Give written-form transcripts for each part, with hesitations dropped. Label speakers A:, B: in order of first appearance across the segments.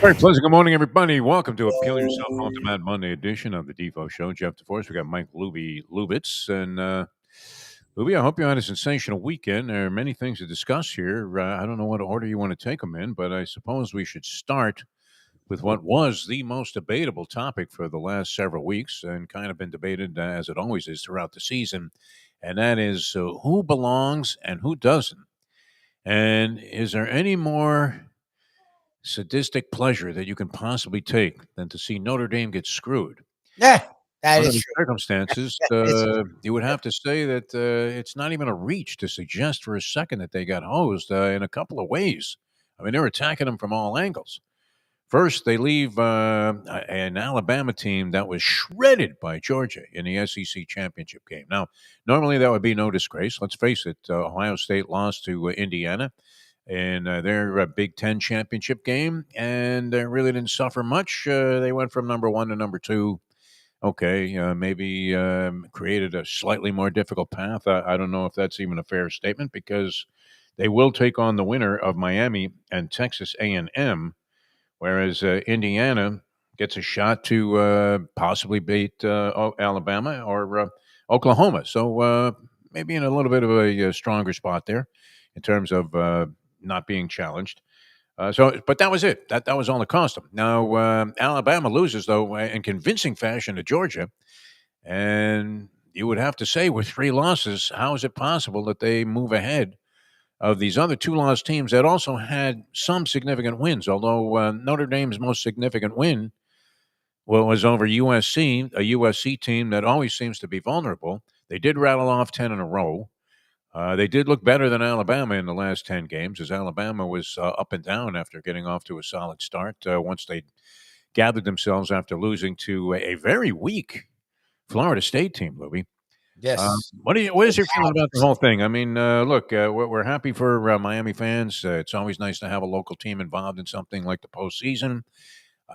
A: Very pleasant. Good morning, everybody. Welcome to Appeal Yourself on Demand Monday edition of the Defo Show. Jeff DeForest. We got Mike Lubitz. And Lubie, I hope you had a sensational weekend. There are many things to discuss here. I don't know what order you want to take them in, but I suppose we should start with what was the most debatable topic for the last several weeks and kind of been debated as it always is throughout the season. And that is who belongs and who doesn't. And is there any more sadistic pleasure that you can possibly take than to see Notre Dame get screwed?
B: Yeah, that
A: Under
B: is
A: the
B: true.
A: circumstances, you would have to say that it's not even a reach to suggest for a second that they got hosed in a couple of ways. I mean, they're attacking them from all angles. First, they leave an Alabama team that was shredded by Georgia in the SEC championship game. Now, normally that would be no disgrace. Let's face it, Ohio State lost to Indiana in their Big Ten championship game, and really didn't suffer much. They went from number one to number two. Okay, maybe created a slightly more difficult path. I don't know if that's even a fair statement because they will take on the winner of Miami and Texas A&M, whereas Indiana gets a shot to possibly beat Alabama or Oklahoma. So maybe in a little bit of a stronger spot there in terms of not being challenged. But that was it. That was all it cost them. Now, Alabama loses, though, in convincing fashion to Georgia. And you would have to say, with three losses, how is it possible that they move ahead of these other two lost teams that also had some significant wins? Although Notre Dame's most significant win was over USC, a USC team that always seems to be vulnerable. They did rattle off 10 in a row. They did look better than Alabama in the last 10 games, as Alabama was up and down after getting off to a solid start once they gathered themselves after losing to a very weak Florida State team, Louie.
B: Yes.
A: What is your feeling about the whole thing? I mean, look, we're happy for Miami fans. It's always nice to have a local team involved in something like the postseason.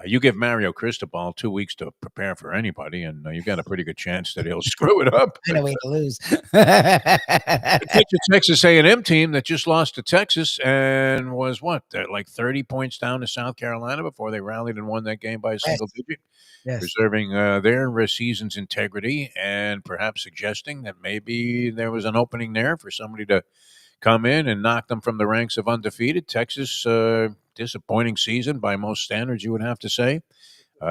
A: You give Mario Cristobal 2 weeks to prepare for anybody, and you've got a pretty good chance that he'll screw it up.
B: Find a way to lose.
A: It's a Texas A&M team that just lost to Texas and was like 30 points down to South Carolina before they rallied and won that game by a single digit, preserving their season's integrity and perhaps suggesting that maybe there was an opening there for somebody to come in and knock them from the ranks of undefeated. Texas, disappointing season by most standards, you would have to say.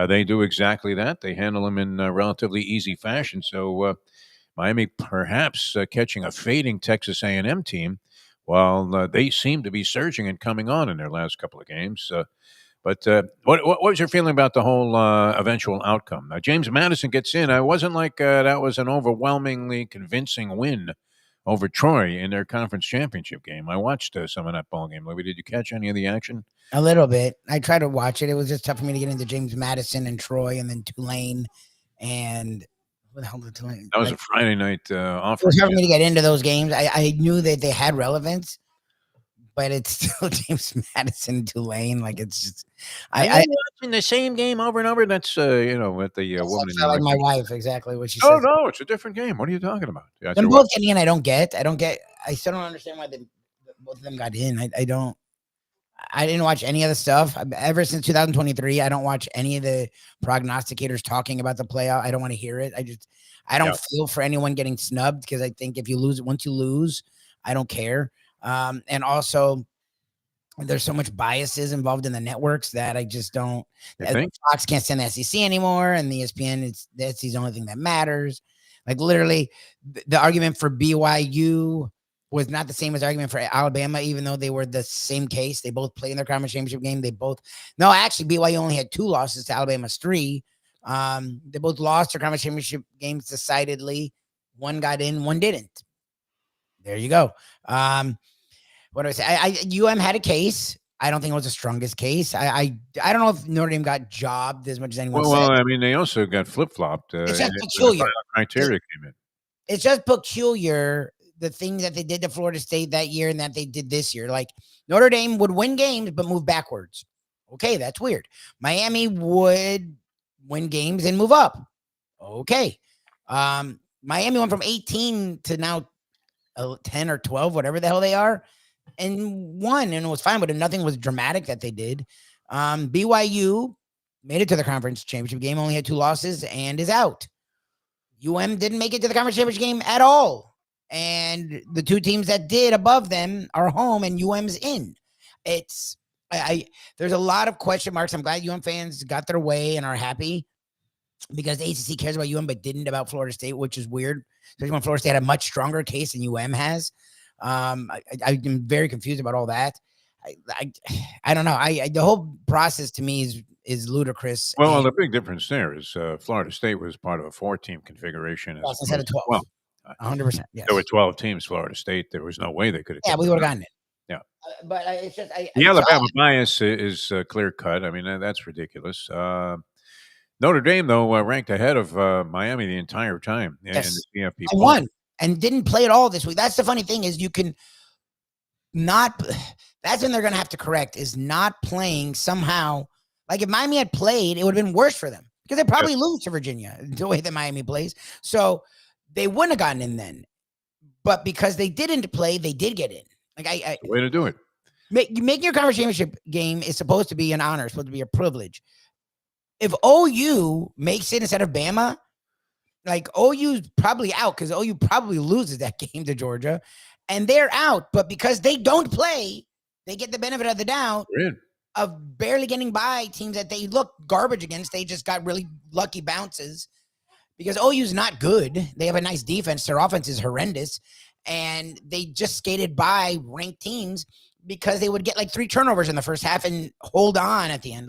A: They do exactly that. They handle them in relatively easy fashion. So Miami perhaps catching a fading Texas A&M team while they seem to be surging and coming on in their last couple of games. But what was your feeling about the whole eventual outcome? James Madison gets in. It wasn't like that was an overwhelmingly convincing win over Troy in their conference championship game. I watched some of that ball game. Louie, did you catch any of the action?
B: A little bit. I tried to watch it. It was just tough for me to get into James Madison and Troy and then Tulane. And what the hell did Tulane?
A: That was a Friday night offer.
B: It was hard for me to get into those games. I knew that they had relevance, but it's still James Madison and Tulane. Like, it's just
A: I watching the same game over and over. That's with the woman in
B: like my wife, exactly what she said.
A: No, it's a different game. What are you talking about?
B: Them both getting in, I don't get. I still don't understand why both of them got in. I didn't watch any of the stuff ever since 2023. I don't watch any of the prognosticators talking about the playoff. I don't want to hear it. I don't feel for anyone getting snubbed because I think if you lose, once you lose, I don't care. And also, there's so much biases involved in the networks that I just don't. Fox can't stand the SEC anymore, and the ESPN that's the only thing that matters. Like, literally, the argument for BYU was not the same as the argument for Alabama, even though they were the same case. They both played in their conference championship game. Actually, BYU only had 2 losses to Alabama's 3. They both lost their conference championship games decidedly. One got in, one didn't. There you go. What do I say? UM had a case. I don't think it was the strongest case. I don't know if Notre Dame got jobbed as much as anyone said.
A: Well, I mean, they also got flip-flopped.
B: It's just peculiar.
A: Criteria came in.
B: It's just peculiar, the thing that they did to Florida State that year and that they did this year. Like, Notre Dame would win games but move backwards Okay, that's weird. Miami would win games and move up. Okay. Miami went from 18 to now 10 or 12, whatever the hell they are, and won, and it was fine, but nothing was dramatic that they did. BYU made it to the conference championship game, only had 2 losses, and is out. Didn't make it to the conference championship game at all. And the 2 teams that did above them are home, and UM's in. It's there's a lot of question marks. I'm glad fans got their way and are happy, because the ACC cares about but didn't about Florida State, which is weird, especially when Florida State had a much stronger case than has. I'm very confused about all that. I don't know. The whole process to me is ludicrous.
A: Well, the big difference there is Florida State was part of a 4-team configuration
B: instead of 12. 100%. Yes.
A: There were 12 teams. Florida State, there was no way they could have.
B: Yeah, we would have gotten it.
A: Yeah.
B: But it's just
A: the Alabama bias is clear cut. I mean, that's ridiculous. Notre Dame, though, ranked ahead of Miami the entire time in the CFP.
B: And won and didn't play at all this week. That's the funny thing, is you can not. That's when they're going to have to correct, is not playing somehow. Like if Miami had played, it would have been worse for them, because they probably lose to Virginia the way that Miami plays. So they wouldn't have gotten in then. But because they didn't play, they did get in. Like
A: the way to do it.
B: Making your conference championship game is supposed to be an honor, supposed to be a privilege. If OU makes it instead of Bama, like OU's probably out, because OU probably loses that game to Georgia, and they're out. But because they don't play, they get the benefit of the doubt of barely getting by teams that they look garbage against. They just got really lucky bounces, because OU's not good. They have a nice defense. Their offense is horrendous, and they just skated by ranked teams because they would get like 3 turnovers in the first half and hold on at the end.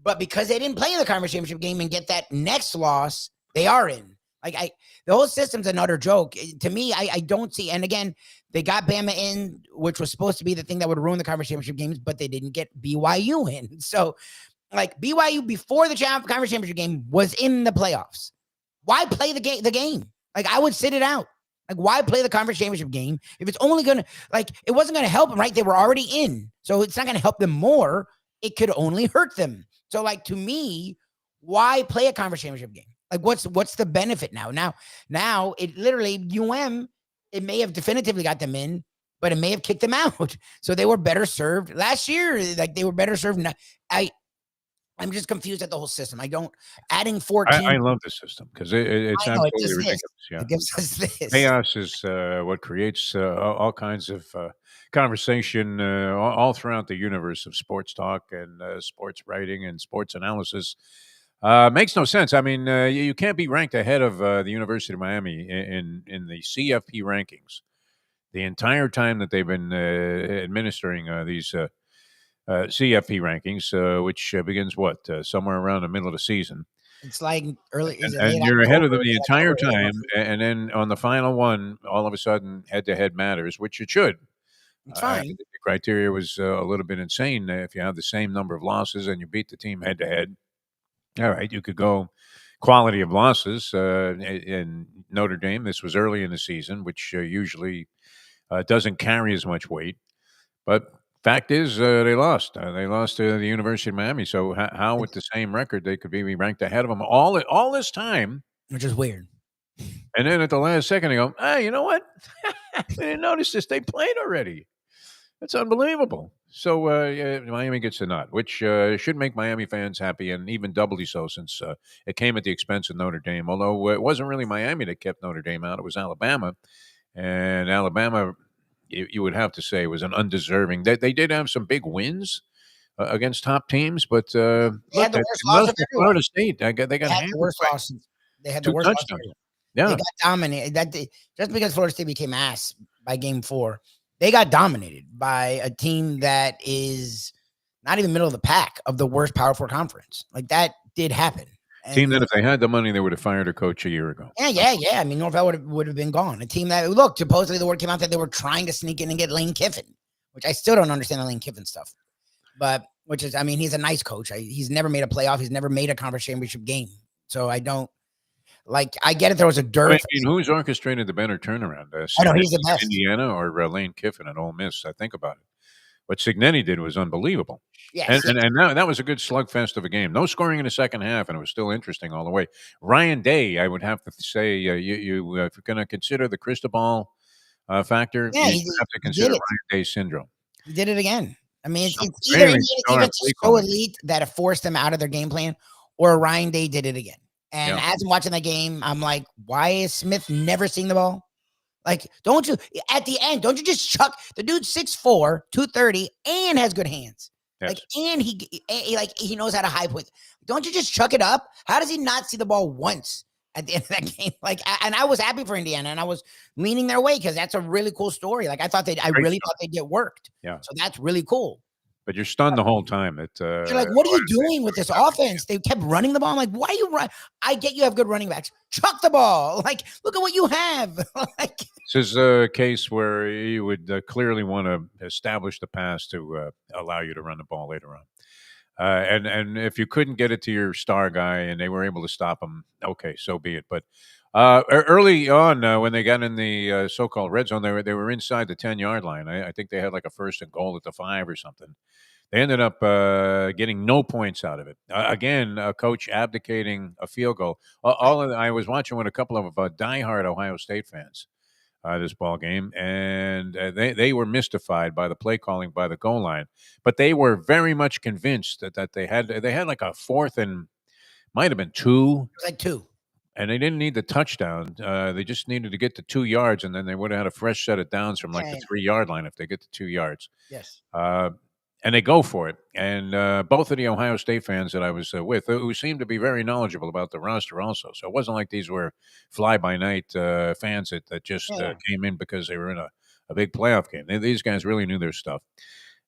B: But because they didn't play in the conference championship game and get that next loss, they are in. The whole system's an utter joke. To me, I don't see. And again, they got Bama in, which was supposed to be the thing that would ruin the conference championship games, but they didn't get BYU in. So, BYU before the conference championship game was in the playoffs. Why play the game? I would sit it out. Why play the conference championship game if it's only going to, it wasn't going to help them, right? They were already in. So it's not going to help them more. It could only hurt them. So, to me, why play a conference championship game? What's the benefit now? Now it literally, it may have definitively got them in, but it may have kicked them out. So they were better served last year. They were better served. I'm just confused at the whole system. Adding 14.
A: I love the system because it's absolutely ridiculous. Yeah.
B: It gives us this.
A: Chaos is what creates all kinds of conversation all throughout the universe of sports talk and sports writing and sports analysis. Makes no sense. I mean, you can't be ranked ahead of the University of Miami in the CFP rankings the entire time that they've been administering these CFP rankings, which begins somewhere around the middle of the season.
B: It's early,
A: and you're ahead of them the entire time, and then on the final one, all of a sudden, head-to-head matters, which it should.
B: It's fine.
A: The criteria was a little bit insane. If you have the same number of losses and you beat the team head-to-head, all right, you could go quality of losses. In Notre Dame, this was early in the season, which usually doesn't carry as much weight, but fact is, they lost. They lost to the University of Miami. So how, with the same record, they could be ranked ahead of them all this time,
B: which is weird.
A: And then at the last second, they go, "Hey, you know what? We didn't notice this. They played already. That's unbelievable." So Miami gets the nod, which should make Miami fans happy, and even doubly so since it came at the expense of Notre Dame. Although it wasn't really Miami that kept Notre Dame out; it was Alabama, and Alabama. You would have to say was an undeserving. They did have some big wins against top teams, but
B: they had the worst loss of
A: Florida State. They got
B: the worst loss. They had the worst loss.
A: Yeah,
B: they got dominated. Just because Florida State became ass by game 4, they got dominated by a team that is not even middle of the pack of the worst Power 4 conference. That did happen.
A: Team that if they had the money, they would have fired a coach a year ago.
B: Yeah. I mean, Norvell would have been gone. A team that, look, supposedly the word came out that they were trying to sneak in and get Lane Kiffin, which I still don't understand the Lane Kiffin stuff. But, he's a nice coach. He's never made a playoff. He's never made a conference championship game. So I don't, I get it. There was a dearth.
A: I mean, who's orchestrated the better turnaround?
B: I know he's the best.
A: Indiana or Lane Kiffin at Ole Miss? I think about it. what Cignetti did was unbelievable.
B: Yes, yes.
A: And that was a good slugfest of a game. No scoring in the second half, and it was still interesting all the way. Ryan Day, I would have to say, if you're going to consider the Cristobal factor,
B: Yeah,
A: you have to
B: he did
A: consider
B: it.
A: Ryan Day syndrome.
B: He did it again. I mean,
A: Some
B: it's either
A: very
B: Indiana's
A: sharp
B: defense
A: play
B: is so
A: calling.
B: elite that it forced them out of their game plan, or Ryan Day did it again. And
A: Yeah.
B: as I'm watching that game, I'm like, why is Smith never seeing the ball? Like, don't you at the end? Don't you just chuck the dude's 6'4", 230, and has good hands.
A: Yes.
B: Like, and he knows how to high point. Don't you just chuck it up? How does he not see the ball once at the end of that game? Like, and I was happy for Indiana, and I was leaning their way because that's a really cool story. Like, I really thought they'd get worked.
A: Yeah.
B: So that's really cool.
A: But you're stunned the whole time. That
B: You're like, what are you doing with this offense? They kept running the ball. I'm like, why are you run? I get you have good running backs. Chuck the ball. Like, look at what you have. Like,
A: this is a case where you would clearly want to establish the pass to allow you to run the ball later on. And if you couldn't get it to your star guy and they were able to stop him, okay, so be it. But early on, when they got in the so-called red zone, they were inside the 10-yard line. I think they had like a 1st and goal at the 5 or something. They ended up getting no points out of it. Again, a coach abdicating a field goal. I was watching with a couple of diehard Ohio State fans this ball game, and they were mystified by the play calling by the goal line, but they were very much convinced that they had like a 4th and might have been 2.
B: it was like 2.
A: And they didn't need the touchdown. They just needed to get to 2 yards, and then they would have had a fresh set of downs from like the 3-yard line if they get to 2 yards.
B: Yes.
A: And they go for it. And both of the Ohio State fans that I was with, who seemed to be very knowledgeable about the roster also. So it wasn't like these were fly-by-night fans that just came in because they were in a big playoff game. These guys really knew their stuff.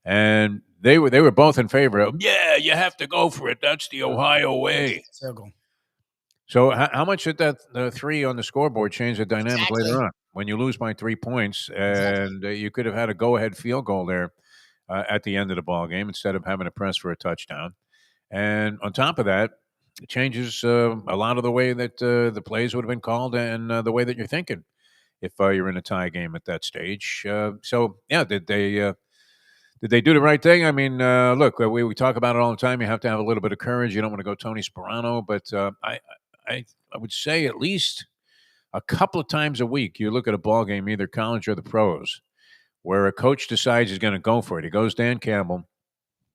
A: And they were both in favor of, yeah, you have to go for it. That's the Ohio way.
B: Circle.
A: So how much did that 3 on the scoreboard change the dynamic later on? When you lose by 3 points and you could have had a go-ahead field goal there at the end of the ball game instead of having to press for a touchdown. And on top of that, it changes a lot of the way that the plays would have been called and the way that you're thinking if you're in a tie game at that stage. So, yeah, did they do the right thing? I mean, look, we talk about it all the time. You have to have a little bit of courage. You don't want to go Tony Sperano, but I would say at least a couple of times a week you look at a ball game, either college or the pros, where a coach decides he's going to go for it. He goes Dan Campbell.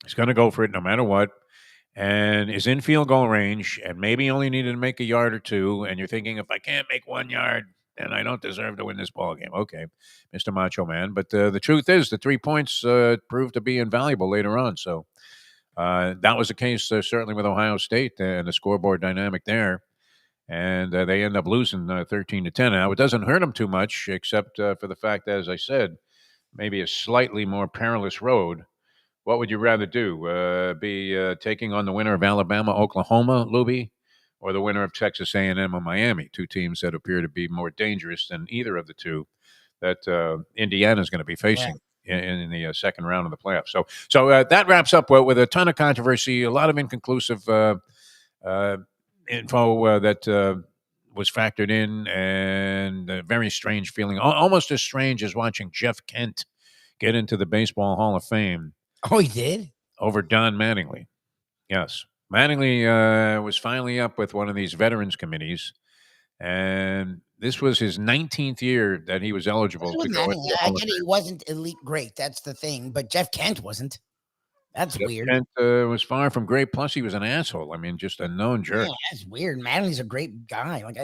A: He's going to go for it no matter what, and is in field goal range, and maybe only needed to make a yard or 2, and you're thinking, if I can't make 1 yard, then I don't deserve to win this ball game. Okay, Mr. Macho Man. But the truth is the 3 points proved to be invaluable later on. So that was the case certainly with Ohio State and the scoreboard dynamic there. And they end up losing 13-10. Now, it doesn't hurt them too much, except for the fact that, as I said, maybe a slightly more perilous road. What would you rather do? Be taking on the winner of Alabama, Oklahoma, Lubie, or the winner of Texas A&M and Miami, 2 teams that appear to be more dangerous than either of the 2 that Indiana is going to be facing in the second round of the playoffs. So that wraps up with a ton of controversy, a lot of inconclusive info that was factored in, and a very strange feeling, almost as strange as watching Jeff Kent get into the Baseball Hall of Fame.
B: Oh, he did?
A: Over Don Mattingly. Yes. Mattingly was finally up with one of these veterans committees, and this was his 19th year that he was eligible to go into the
B: I
A: Hall of
B: get
A: Fame.
B: he wasn't elite great. That's the thing. But Jeff Kent wasn't. That's
A: Jeff
B: weird.
A: Kent was far from great. Plus, he was an asshole. I mean, just a known jerk.
B: Yeah, that's weird. Mattingly's a great guy. Like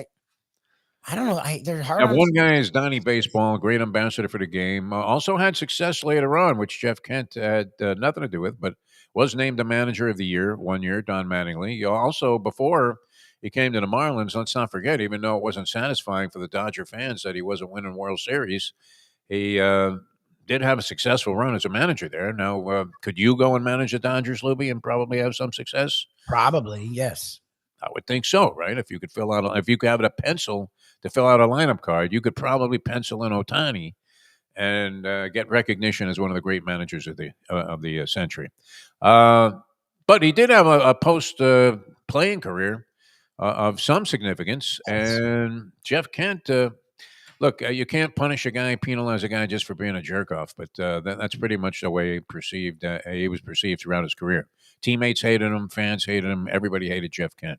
B: I don't know. They're hard.
A: Now, one guy is Donnie Baseball, great ambassador for the game. Also had success later on, which Jeff Kent had nothing to do with, but was named the manager of the year one year, Don Mattingly. Also, before he came to the Marlins, let's not forget, even though it wasn't satisfying for the Dodger fans that he wasn't winning World Series, he did have a successful run as a manager there. Now, could you go and manage the Dodgers, Lubie, and probably have some success?
B: Probably, yes.
A: I would think so, right? If you could if you could have a pencil to fill out a lineup card, you could probably pencil in Ohtani and get recognition as one of the great managers of the century. But he did have a post playing career of some significance, and Jeff Kent. look, you can't punish a guy, penalize a guy just for being a jerk off, but that's pretty much the way he was perceived throughout his career. Teammates hated him, fans hated him, everybody hated Jeff Kent.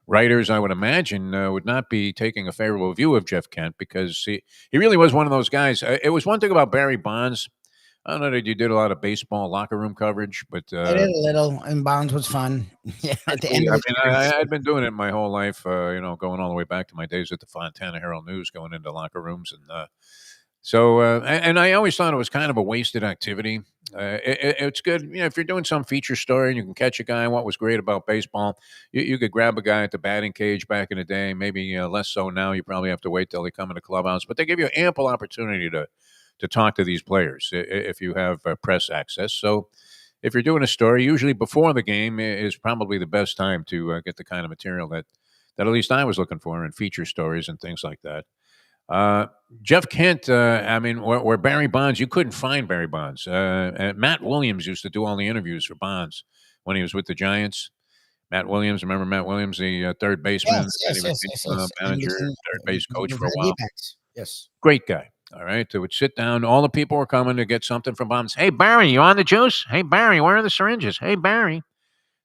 A: Writers, I would imagine, would not be taking a favorable view of Jeff Kent because he really was one of those guys. It was one thing about Barry Bonds. I don't know that you did a lot of baseball locker room coverage, but
B: I did a little, and Bonds was fun. Yeah, at the end
A: especially,
B: of
A: I
B: his
A: mean,
B: career.
A: I'd been doing it my whole life, going all the way back to my days at the Fontana Herald News, going into locker rooms. And I always thought it was kind of a wasted activity. It's good, if you're doing some feature story and you can catch a guy. What was great about baseball, you could grab a guy at the batting cage back in the day. Maybe less so now. You probably have to wait till they come in the clubhouse, but they give you ample opportunity to talk to these players if you have press access. So if you're doing a story, usually before the game is probably the best time to get the kind of material that at least I was looking for in feature stories and things like that. Uh, Jeff Kent, I mean, where Barry Bonds, you couldn't find Barry Bonds. And Matt Williams used to do all the interviews for Bonds when he was with the Giants. Matt Williams, remember Matt Williams, the third baseman,
B: Yes,
A: and then he
B: yes, yes,
A: became
B: yes, yes. And
A: manager, third base coach
B: for
A: for a
B: the
A: while.
B: D-backs. Yes.
A: Great guy. All right. They would sit down. All the people were coming to get something from Bonds. Hey, Barry, you on the juice? Hey, Barry, where are the syringes? Hey, Barry.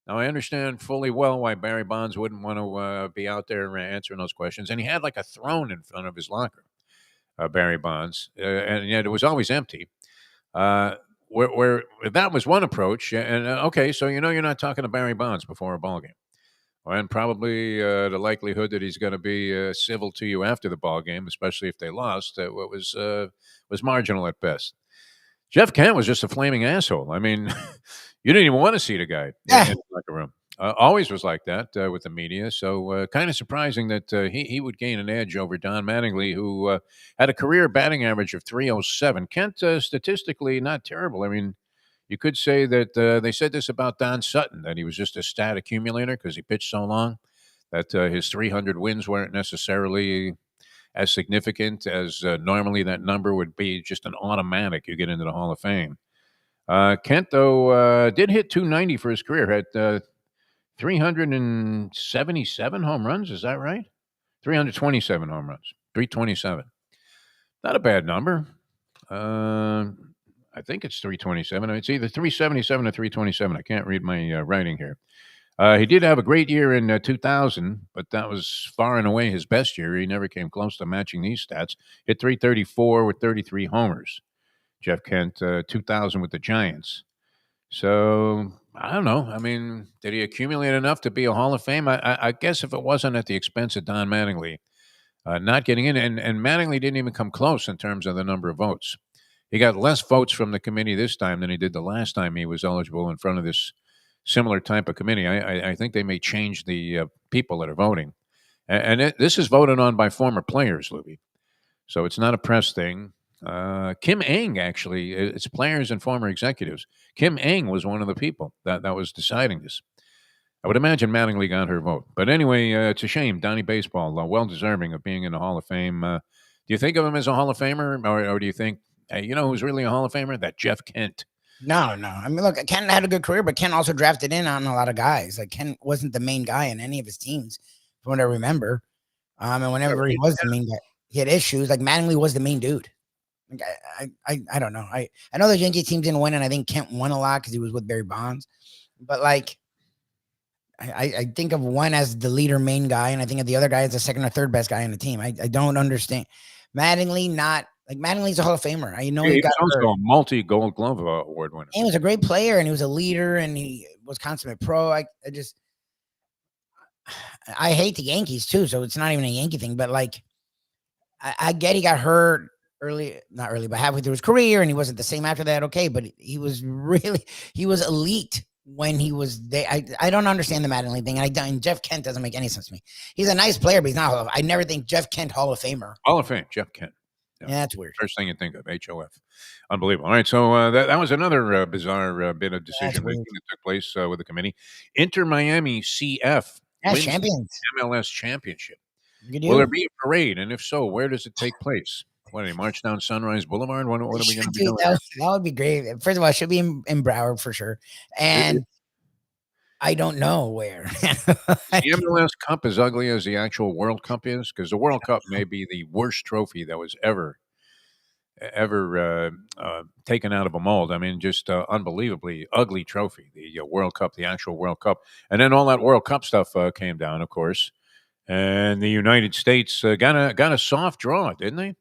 A: Now, I understand fully well why Barry Bonds wouldn't want to be out there answering those questions. And he had like a throne in front of his locker, Barry Bonds, and yet it was always empty. Uh, where that was one approach. And okay, so you're not talking to Barry Bonds before a ball game. And probably the likelihood that he's going to be civil to you after the ball game, especially if they lost, was marginal at best. Jeff Kent was just a flaming asshole. I mean, you didn't even want to see the guy in
B: Yeah.
A: the locker room. Always was like that with the media. So kind of surprising that he would gain an edge over Don Mattingly, who had a career batting average of 307. Kent statistically not terrible. I mean, you could say that they said this about Don Sutton, that he was just a stat accumulator because he pitched so long, that his 300 wins weren't necessarily as significant as normally that number would be just an automatic. You get into the Hall of Fame. Kent, though, did hit 290 for his career, had 377 home runs. Is that right? 327 home runs, 327. Not a bad number. Uh, I think it's 327. It's either 377 or 327. I can't read my writing here. He did have a great year in 2000, but that was far and away his best year. He never came close to matching these stats. Hit 334 with 33 homers. Jeff Kent, 2000 with the Giants. So I don't know. I mean, did he accumulate enough to be a Hall of Fame? I guess if it wasn't at the expense of Don Mattingly not getting in, and Mattingly didn't even come close in terms of the number of votes. He got less votes from the committee this time than he did the last time he was eligible in front of this similar type of committee. I think they may change the people that are voting. This is voted on by former players, Lubie. So it's not a press thing. Kim Eng, actually, it's players and former executives. Kim Eng was one of the people that was deciding this. I would imagine Mattingly got her vote. But anyway, it's a shame. Donnie Baseball, well deserving of being in the Hall of Fame. Do you think of him as a Hall of Famer? Or do you think, hey, you know who's really a Hall of Famer? That Jeff Kent.
B: No, no. I mean, look, Ken had a good career, but Ken also drafted in on a lot of guys. Like Ken wasn't the main guy in any of his teams, from what I remember. And whenever he was the main guy, he had issues. Like Mattingly was the main dude. Like I don't know. I know the Yankee team didn't win, and I think Kent won a lot because he was with Barry Bonds. But like, I think of one as the leader, main guy, and I think of the other guy as the second or third best guy on the team. I don't understand. Mattingly, not like Mattingly's a Hall of Famer. I know
A: He
B: he got
A: was
B: hurt.
A: also a multi-Gold Glove Award winner.
B: He was a great player, and he was a leader, and he was consummate pro. I hate the Yankees too, so it's not even a Yankee thing. But like, I get he got hurt early, not early, but halfway through his career, and he wasn't the same after that. Okay, but he was elite when he was there. I don't understand the Mattingly thing. And Jeff Kent doesn't make any sense to me. He's a nice player, but he's not. I never think Jeff Kent Hall of Famer.
A: Hall of Fame, Jeff Kent.
B: Yeah, that's weird.
A: First thing you think of, HOF. Unbelievable. All right, so that was another bizarre bit of decision making that took place with the committee. Inter Miami CF wins
B: champions.
A: the MLS championship. Will there be a parade? And if so, where does it take place? What, they march down Sunrise Boulevard? What are we going to be doing?
B: That would be great. First of all, it should be in Broward for sure. And I don't know where.
A: Is the MLS Cup as ugly as the actual World Cup is? Because the World Cup may be the worst trophy that was ever taken out of a mold. I mean, just unbelievably ugly trophy. The World Cup, the actual World Cup, and then all that World Cup stuff came down, of course. And the United States got a soft draw, didn't they?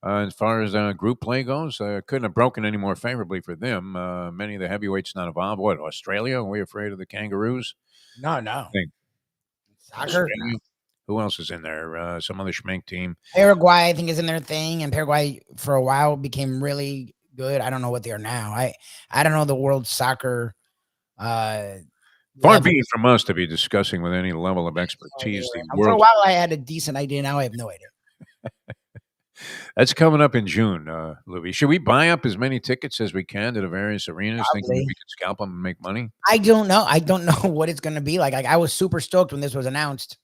A: As far as group play goes, couldn't have broken any more favorably for them. Many of the heavyweights not involved. What, Australia? Are we afraid of the Kangaroos?
B: No, no.
A: Think
B: Soccer? No.
A: Australia. Who else is in there? Some other schmink team.
B: Paraguay, I think, is in their thing, and Paraguay for a while became really good. I don't know what they are now. I don't know the world soccer
A: Far
B: level.
A: be it from us to be discussing with any level of
B: No idea
A: expertise the
B: where- For a
A: world.
B: while, I had a decent idea. Now I have no idea.
A: That's coming up in June, Louis. Should we buy up as many tickets as we can to the various arenas, thinking that
B: Probably.
A: we could scalp them and make money?
B: I don't know. I don't know what it's going to be like. I was super stoked when this was announced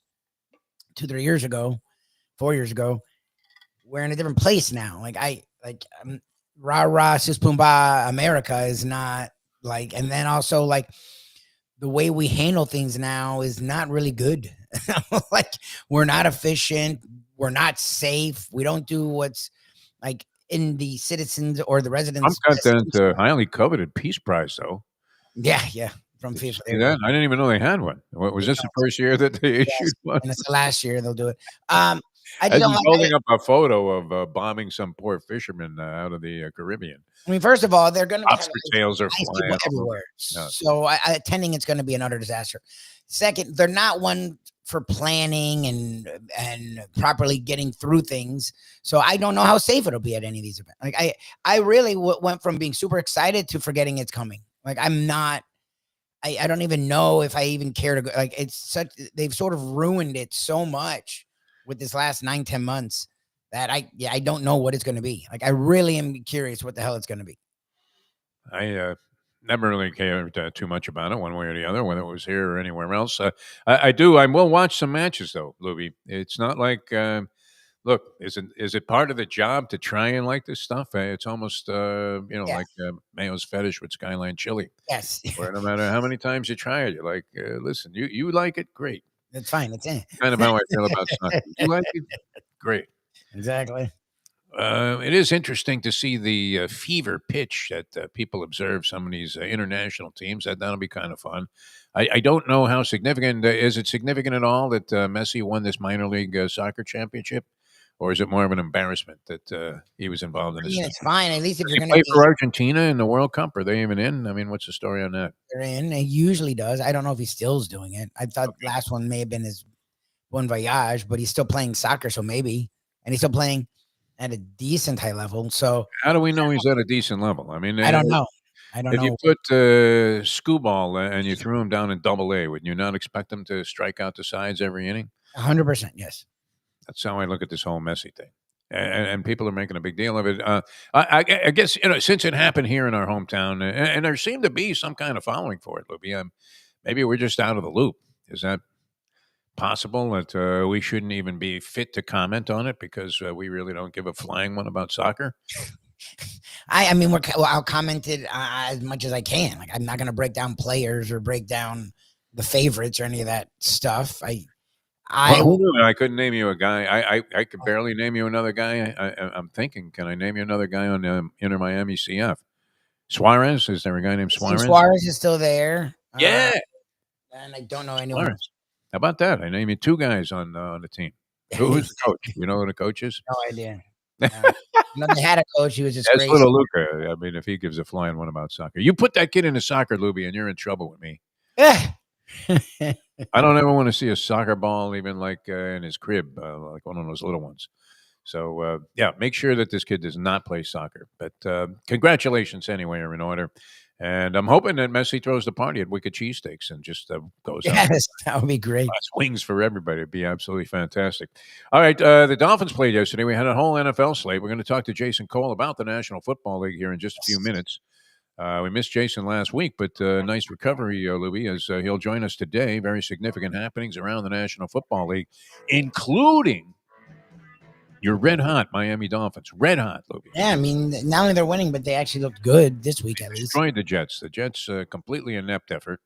B: 2-3 years ago, 4 years ago. We're in a different place now. Rah rah sis boom ba America is not like, and then also like the way we handle things now is not really good. Like we're not efficient, we're not safe, we don't do what's like in the citizens or the residents.
A: Trump got that highly coveted Peace Prize, though.
B: Yeah, from
A: Did you
B: FIFA.
A: see that? I didn't even know they had one. What, was this the first year that they issued one?
B: And it's the last year they'll do it. I just
A: As
B: don't
A: he's
B: like.
A: holding up a photo of bombing some poor fisherman out of the Caribbean.
B: I mean, first of all, they're going to be
A: Lobster tails are
B: nice
A: flying
B: people
A: all over.
B: everywhere.
A: No.
B: So attending it's going to be an utter disaster. Second, they're not one for planning and properly getting through things. So I don't know how safe it'll be at any of these events. Like I really went from being super excited to forgetting it's coming. Like I'm not. I don't even know if I even care to go. Like it's such. They've sort of ruined it so much with this last 9-10 months that I don't know what it's going to be. Like I really am curious what the hell it's going to be.
A: I never really cared too much about it one way or the other, whether it was here or anywhere else. I do. I will watch some matches though, Lubie. It's not like. Look, is it part of the job to try and like this stuff? It's almost
B: Yes.
A: like Mayo's fetish with Skyline Chili,
B: Yes,
A: where no matter how many times you try it, you're like, listen, you like it, great.
B: it's fine. It's in.
A: Kind of how I feel about soccer. You like it, great.
B: Exactly.
A: It is interesting to see the fever pitch that people observe some of these international teams. That'll be kind of fun. I don't know how significant is it significant at all that Messi won this minor league soccer championship, or is it more of an embarrassment that he was involved in
B: I
A: this?
B: mean, it's fine. At least if
A: Does
B: you're
A: he
B: going
A: play
B: to
A: for Argentina in the World Cup? Are they even in? I mean, what's the story on that?
B: they're in, he usually does. I don't know if he still's doing it. I thought last one may have been his Bon Voyage, but he's still playing soccer, so maybe, and he's still playing at a decent high level. So
A: How do we know he's at a decent level? I mean,
B: I don't know. I don't
A: if you
B: know.
A: put Scooball and you threw him down in Double A, would you not expect him to strike out the sides every inning?
B: 100%. Yes.
A: That's how I look at this whole Messi thing, and people are making a big deal of it. I guess since it happened here in our hometown, and there seemed to be some kind of following for it, Lubie. Maybe we're just out of the loop. Is that possible that we shouldn't even be fit to comment on it because we really don't give a flying one about soccer?
B: I mean, I'll comment it as much as I can. Like, I'm not going to break down players or break down the favorites or any of that stuff.
A: I couldn't name you a guy. I could barely name you another guy. I'm thinking, can I name you another guy on Inter Miami CF? Suarez? Is there a guy named Suarez?
B: Suarez is still there.
A: Yeah.
B: And I don't know anyone.
A: Suarez. How about that? I name you two guys on the team. Who's the coach? You know who the coach is?
B: No idea. They had a coach. He was just
A: That's
B: crazy.
A: little Luca. I mean, if he gives a flying one about soccer, you put that kid into soccer, Lubie, and you're in trouble with me. I don't ever want to see a soccer ball, even like in his crib, like one of those little ones. So, yeah, make sure that this kid does not play soccer. But congratulations anyway are in order. And I'm hoping that Messi throws the party at Wicked Cheesesteaks and just goes out.
B: Yes, that would be great.
A: Wings for everybody. It'd be absolutely fantastic. All right, the Dolphins played yesterday. We had a whole NFL slate. We're going to talk to Jason Cole about the National Football League here in just a few minutes. We missed Jason last week, but nice recovery, Louie, as he'll join us today. Very significant happenings around the National Football League, including your red-hot Miami Dolphins. Red-hot, Louie.
B: Yeah, I mean, not only they're winning, but they actually looked good this week at least.
A: Destroyed the Jets. The Jets, completely inept effort.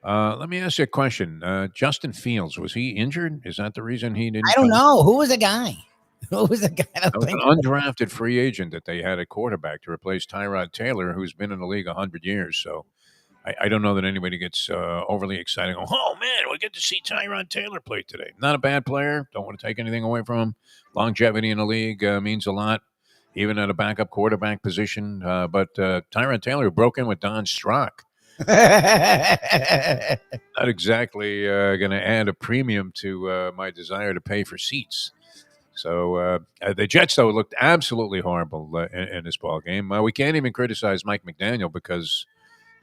A: Let me ask you a question. Justin Fields, was he injured? Is that the reason he
B: I
A: didn't
B: don't
A: come?
B: know. Who was the guy? Who was the guy? I
A: That
B: don't
A: was an
B: think.
A: undrafted free agent that they had at quarterback to replace Tyrod Taylor, who's been in the league 100 years. So I don't know that anybody gets overly excited. Oh, man, we get to see Tyrod Taylor play today. Not a bad player. Don't want to take anything away from him. Longevity in the league means a lot, even at a backup quarterback position. But Tyrod Taylor broke in with Don Strock. Not exactly going to add a premium to my desire to pay for seats. So the Jets, though, looked absolutely horrible in this ball game. We can't even criticize Mike McDaniel because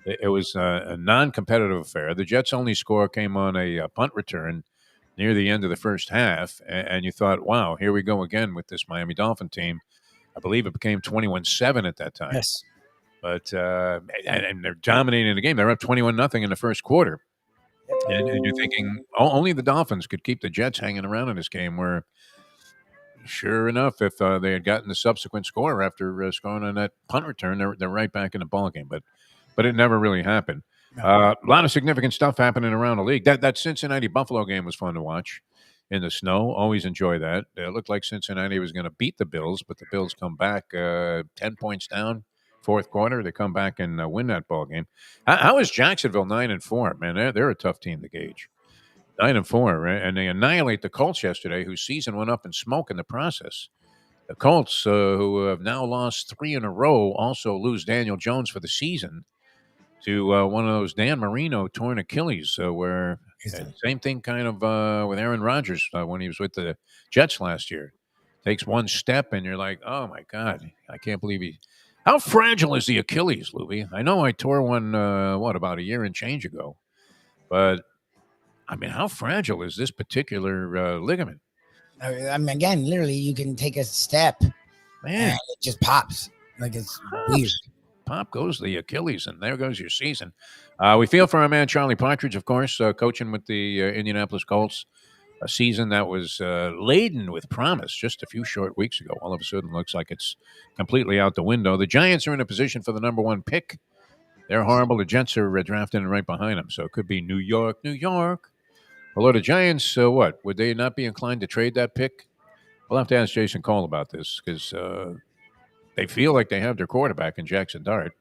A: it was a non-competitive affair. The Jets' only score came on a punt return near the end of the first half, and you thought, "Wow, here we go again with this Miami Dolphin team." I believe it became 21-7 at that time.
B: Yes.
A: But and they're dominating the game. They're up 21-0 in the first quarter, and you're thinking only the Dolphins could keep the Jets hanging around in this game. Where sure enough, if they had gotten the subsequent score after scoring on that punt return, they're right back in the ball game. But it never really happened.
B: No.
A: A lot of significant stuff happening around the league. That Cincinnati Buffalo game was fun to watch in the snow. Always enjoy that. It looked like Cincinnati was going to beat the Bills, but the Bills come back 10 points down. Fourth quarter, they come back and win that ball game. How is Jacksonville 9-4? Man, they're a tough team to gauge. 9-4, right? And they annihilate the Colts yesterday, whose season went up in smoke in the process. The Colts, who have now lost 3 in a row, also lose Daniel Jones for the season to one of those Dan Marino torn Achilles, where same thing kind of with Aaron Rodgers when he was with the Jets last year. Takes one step and you're like, oh my God, I can't believe he. How fragile is the Achilles, Lubie? I know I tore one, about a year and change ago, but I mean, how fragile is this particular ligament?
B: I mean, again, literally, you can take a step
A: Man,
B: and it just pops. Like it's weird.
A: Pop goes the Achilles, and there goes your season. We feel for our man Charlie Partridge, of course, coaching with the Indianapolis Colts. A season that was laden with promise just a few short weeks ago. All of a sudden, looks like it's completely out the window. The Giants are in a position for the number 1 pick. They're horrible. The Jets are drafting right behind them, so it could be New York, New York. Although the Giants, what would they not be inclined to trade that pick? We'll have to ask Jason Cole about this because they feel like they have their quarterback in Jackson Dart.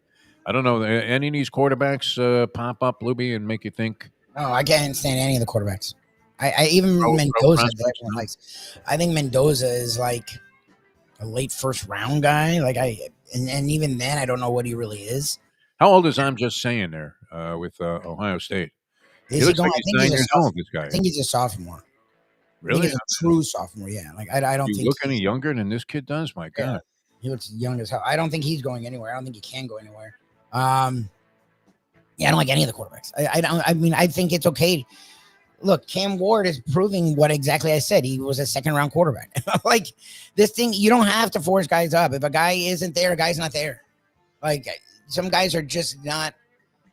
A: I don't know. Any of these quarterbacks pop up, Lubie, and make you think?
B: No, I can't stand any of the quarterbacks. I even
A: Pro
B: Mendoza that
A: prospects,
B: everyone
A: no?
B: likes. I think Mendoza is like a late first round guy. Like and even then, I don't know what he really is.
A: How old is I'm just saying there with Ohio State? He
B: Is he
A: looks
B: going?
A: like
B: I
A: he's
B: think
A: 9
B: he's a
A: years
B: sophomore.
A: old, this guy.
B: I think he's a sophomore. I think
A: Really?
B: he's a true sophomore. Yeah. Like I don't
A: You
B: think
A: look any younger than this kid does? My
B: Yeah.
A: God.
B: He looks young as hell. I don't think he's going anywhere. I don't think he can go anywhere. Yeah, I don't like any of the quarterbacks. I don't. I mean, I think it's okay. Look, Cam Ward is proving what exactly I said. He was a second round quarterback. Like this thing, you don't have to force guys up. If a guy isn't there, a guy's not there. Like some guys are just not.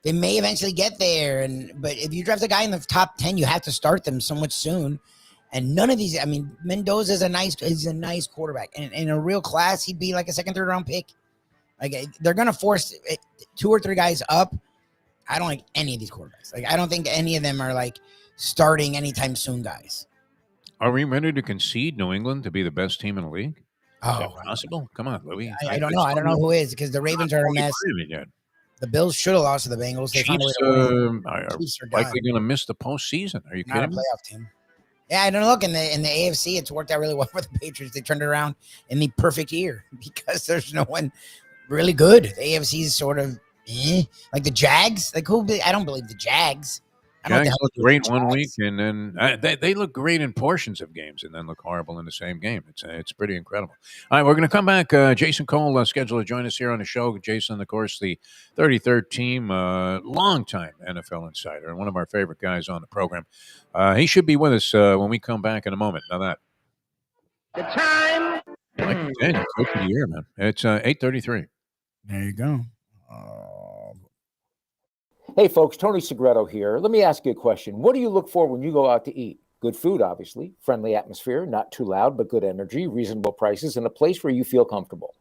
B: They may eventually get there, but if you draft a guy in the top 10, you have to start them somewhat soon. And none of these. I mean, Mendoza is a nice quarterback, and in a real class, he'd be like a second, third round pick. Like they're gonna force 2 or 3 guys up. I don't like any of these quarterbacks. Like I don't think any of them are like starting anytime soon, guys.
A: Are we ready to concede New England to be the best team in the league? Is that possible? Come on, Louis.
B: I don't know. I don't know who is because the Ravens are a mess.
A: Yet.
B: The Bills should have lost to the Bengals. They found a way
A: Chiefs
B: to win.
A: are
B: Chiefs are
A: likely
B: done.
A: going to miss the postseason. Are you
B: Not a
A: kidding me?
B: playoff team. Yeah, I don't know. Look, in the AFC, it's worked out really well for the Patriots. They turned it around in the perfect year because there's no one really good. The AFC is sort of like the Jags. Like who? I don't believe the Jags. I don't know
A: Jags
B: what
A: look great one week, and then they look great in portions of games, and then look horrible in the same game. It's pretty incredible. All right, we're going to come back. Jason Cole scheduled to join us here on the show. Jason, of course, the 33rd team, longtime NFL insider, and one of our favorite guys on the program. He should be with us when we come back in a moment. Now that
C: The time.
A: Mike McDaniel, coach of the year, man. It's 8:33.
B: There you go.
C: Hey, folks, Tony Segreto here. Let me ask you a question. What do you look for when you go out to eat? Good food, obviously, friendly atmosphere, not too loud, but good energy, reasonable prices, and a place where you feel comfortable.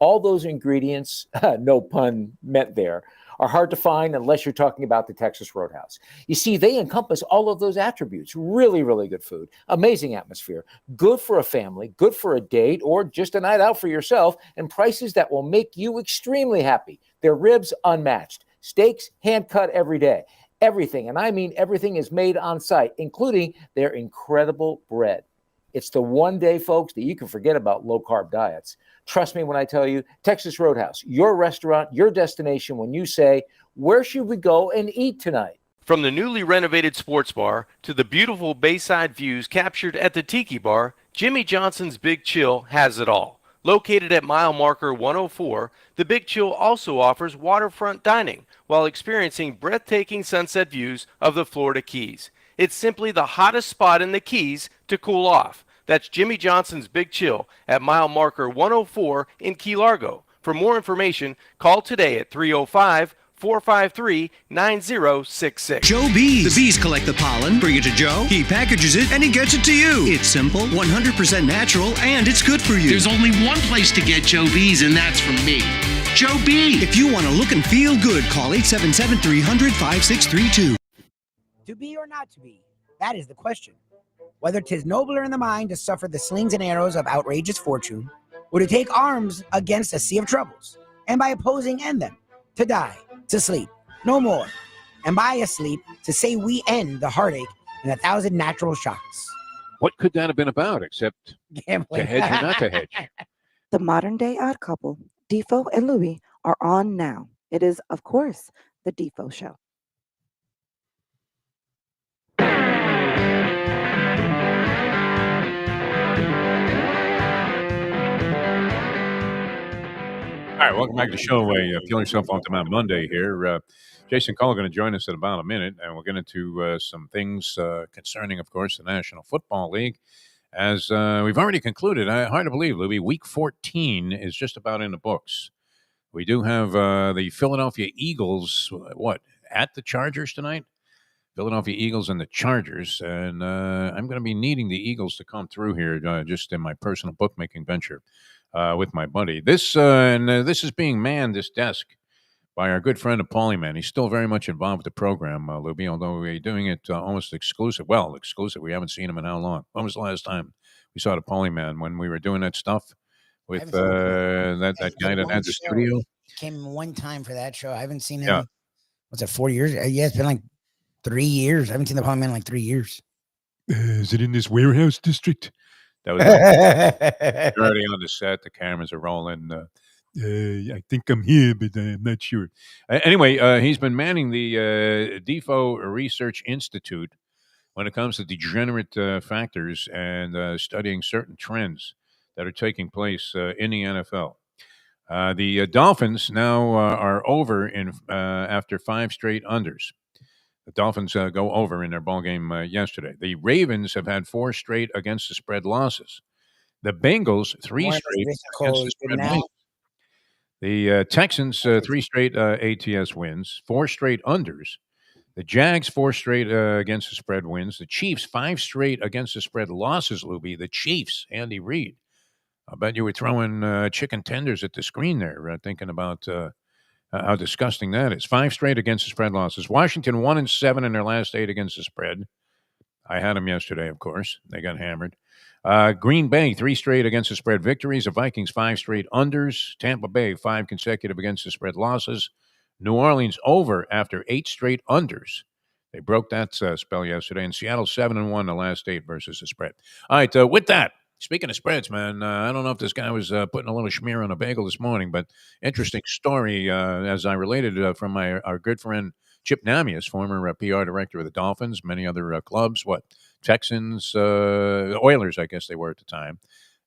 C: All those ingredients, no pun meant there, are hard to find unless you're talking about the Texas Roadhouse. You see, they encompass all of those attributes. Really, really good food, amazing atmosphere, good for a family, good for a date, or just a night out for yourself, and prices that will make you extremely happy. Their ribs unmatched, steaks hand-cut every day. Everything, and I mean everything, is made on site, including their incredible bread. It's the one day, folks, that you can forget about low-carb diets. Trust me when I tell you, Texas Roadhouse, your restaurant, your destination when you say, where should we go and eat tonight?
D: From the newly renovated sports bar to the beautiful bayside views captured at the Tiki Bar, Jimmy Johnson's Big Chill has it all. Located at mile marker 104, the Big Chill also offers waterfront dining while experiencing breathtaking sunset views of the Florida Keys. It's simply the hottest spot in the Keys to cool off. That's Jimmy Johnson's Big Chill at mile marker 104 in Key Largo. For more information, call today at 305-453-9066.
E: Joe Bees. The bees collect the pollen, bring it to Joe, he packages it, and he gets it to you. It's simple, 100% natural, and it's good for you.
F: There's only one place to get Joe Bees, and that's from me. Joe B.
E: If you want to look and feel good, call 877-300-5632.
B: To be or not to be? That is the question. Whether 'tis nobler in the mind to suffer the slings and arrows of outrageous fortune, or to take arms against a sea of troubles, and by opposing end them, to die, to sleep, no more, and by asleep to say we end the heartache and 1,000 natural shocks.
A: What could that have been about except
B: Gambling.
A: to hedge or not to hedge?
G: The modern day odd couple, Defo and Lubie, are on now. It is, of course, the Defo Show.
A: All right, welcome back to the show. Feel yourself on Mount Monday here. Jason Cole going to join us in about a minute, and we'll get into some things concerning, of course, the National Football League. As we've already concluded, hard to believe, Lubie, Week 14 is just about in the books. We do have the Philadelphia Eagles, at the Chargers tonight? Philadelphia Eagles and the Chargers, and I'm going to be needing the Eagles to come through here just in my personal bookmaking venture. With my buddy. This is being manned, this desk, by our good friend, Paulie Man. He's still very much involved with the program, Lubie, although we're doing it almost exclusive. Well, exclusive. We haven't seen him in how long? When was the last time we saw the Paulie Man? When we were doing that stuff with that guy that had the studio?
B: He came one time for that show. I haven't seen him. Yeah. What's it, 4 years? Yeah, it's been like 3 years. I haven't seen the Paulie Man in like 3 years.
A: Is it in this warehouse district? That was you're already on the set. The cameras are rolling. I think I'm here, but I'm not sure. Anyway, he's been manning the Defo Research Institute when it comes to degenerate factors and studying certain trends that are taking place in the NFL. The Dolphins now are over in after 5 straight unders. The Dolphins go over in their ball game yesterday. The Ravens have had 4 straight against the spread losses. The Bengals 3 straight against the spread wins. The Texans 3 straight ATS wins, 4 straight unders. The Jags 4 straight against the spread wins. The Chiefs 5 straight against the spread losses. Lubie, the Chiefs, Andy Reid. I bet you were throwing chicken tenders at the screen there, thinking about. How disgusting that is. 5 straight against the spread losses. Washington 1-7 in their last 8 against the spread. I had them yesterday, of course. They got hammered. Green Bay 3 straight against the spread victories. The Vikings 5 straight unders. Tampa Bay 5 consecutive against the spread losses. New Orleans over after 8 straight unders. They broke that spell yesterday. And Seattle 7-1 the last 8 versus the spread. All right, with that. Speaking of spreads, man, I don't know if this guy was putting a little schmear on a bagel this morning, but interesting story as I related from our good friend Chip Namias, former PR director of the Dolphins, many other clubs, Texans, Oilers, I guess they were at the time,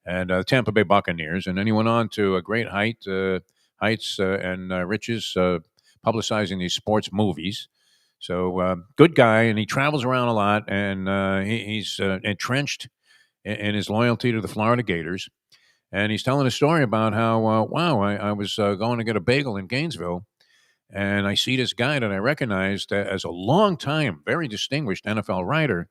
A: and Tampa Bay Buccaneers. And then he went on to a great heights and riches publicizing these sports movies. So good guy, and he travels around a lot, and he's entrenched in his loyalty to the Florida Gators. And he's telling a story about how, I was going to get a bagel in Gainesville, and I see this guy that I recognized as a long-time, very distinguished NFL writer,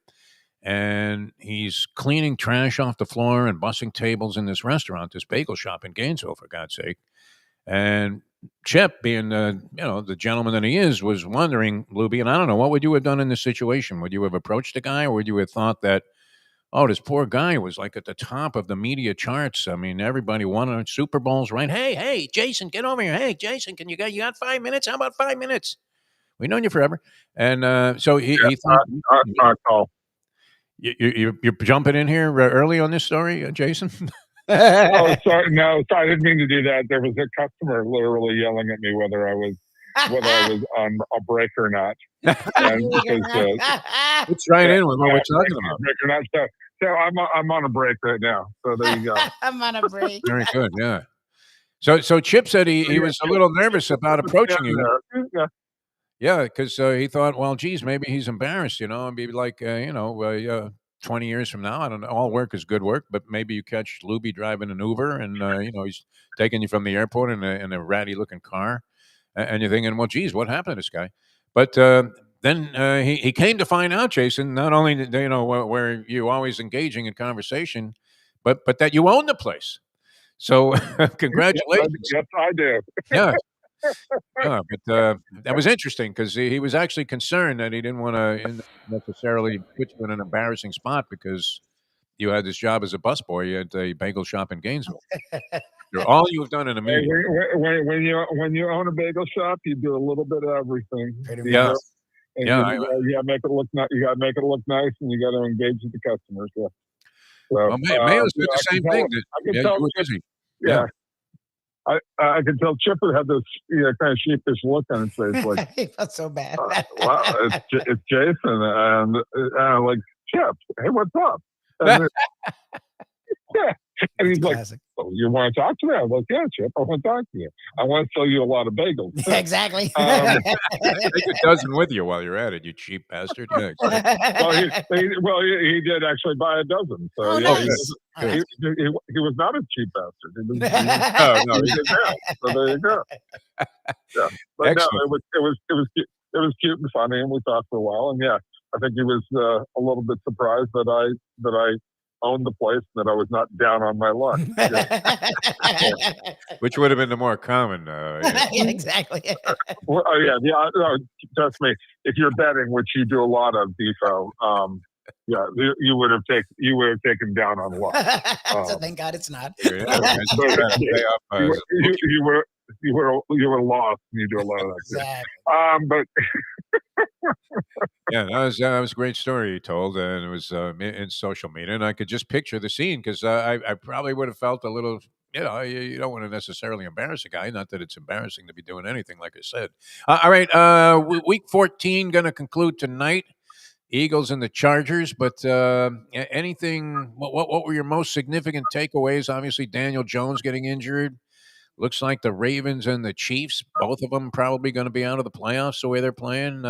A: and he's cleaning trash off the floor and bussing tables in this restaurant, this bagel shop in Gainesville, for God's sake. And Chip, being the gentleman that he is, was wondering, Lubie, and I don't know, what would you have done in this situation? Would you have approached the guy, or would you have thought that, oh, this poor guy was like at the top of the media charts? I mean, everybody wanted Super Bowls, right? Hey, Jason, get over here. Hey, Jason, you got 5 minutes? How about 5 minutes? We've known you forever. And so he thought,
H: Call.
A: you're jumping in here early on this story, Jason?
H: Oh, sorry. No, sorry. I didn't mean to do that. There was a customer literally yelling at me whether I was on a break or not. And because,
A: it's right in with what we're talking about.
H: Break or not. So I'm on a break right now. So there you go.
B: I'm on a break.
A: Very good. Yeah. So Chip said he was a little nervous about approaching you.
H: Yeah.
A: Yeah, because he thought, well, geez, maybe he's embarrassed, and be like, 20 years from now, I don't know. All work is good work, but maybe you catch Lubie driving an Uber, and he's taking you from the airport in a ratty-looking car, and you're thinking, well, geez, what happened to this guy? But then he came to find out, Jason, not only where you always engaging in conversation, but that you own the place. So congratulations.
H: Yes, I do.
A: Yeah. Yeah, but that was interesting because he was actually concerned that he didn't want to necessarily put you in an embarrassing spot because you had this job as a busboy at a bagel shop in Gainesville. You're all you've done in a media.
H: When you own a bagel shop, you do a little bit of everything.
A: Yeah,
H: and you gotta make it look nice. You gotta make it look nice, and you got to engage with the customers. Yeah. So,
A: Mayo's did the same thing.
H: You were busy. Yeah. I could tell Chip had this kind of sheepish look on his face, like
B: he felt so bad.
H: Wow, it's Jason, and like, Chip, hey, what's up? And and he's
B: classic.
H: Like, oh, you want to talk to me? I'm like, yeah, Chip, I want to talk to you. I want to sell you a lot of bagels.
B: Yeah, exactly.
A: Take a dozen with you while you're at it, you cheap bastard. Yeah,
H: he did actually buy a dozen. So
B: nice.
H: He was not a cheap bastard. He did that. So there you go. Yeah, but
A: excellent.
H: No, it was cute and funny, and we talked for a while. And yeah, I think he was a little bit surprised that I owned the place, and that I was not down on my luck.
A: Which would have been the more common.
B: Yeah, exactly.
H: Well, no, trust me. If you're betting, which you do a lot of, Defo, you would have taken down on luck.
B: So thank God it's not.
H: You were lost, and you do a lot of that.
B: Exactly.
H: But
A: yeah, that was a great story you told, and it was in social media, and I could just picture the scene because I probably would have felt a little. You don't want to necessarily embarrass a guy. Not that it's embarrassing to be doing anything, like I said. All right, week 14 going to conclude tonight. Eagles and the Chargers, but anything? What were your most significant takeaways? Obviously, Daniel Jones getting injured. Looks like the Ravens and the Chiefs, both of them probably going to be out of the playoffs the way they're playing.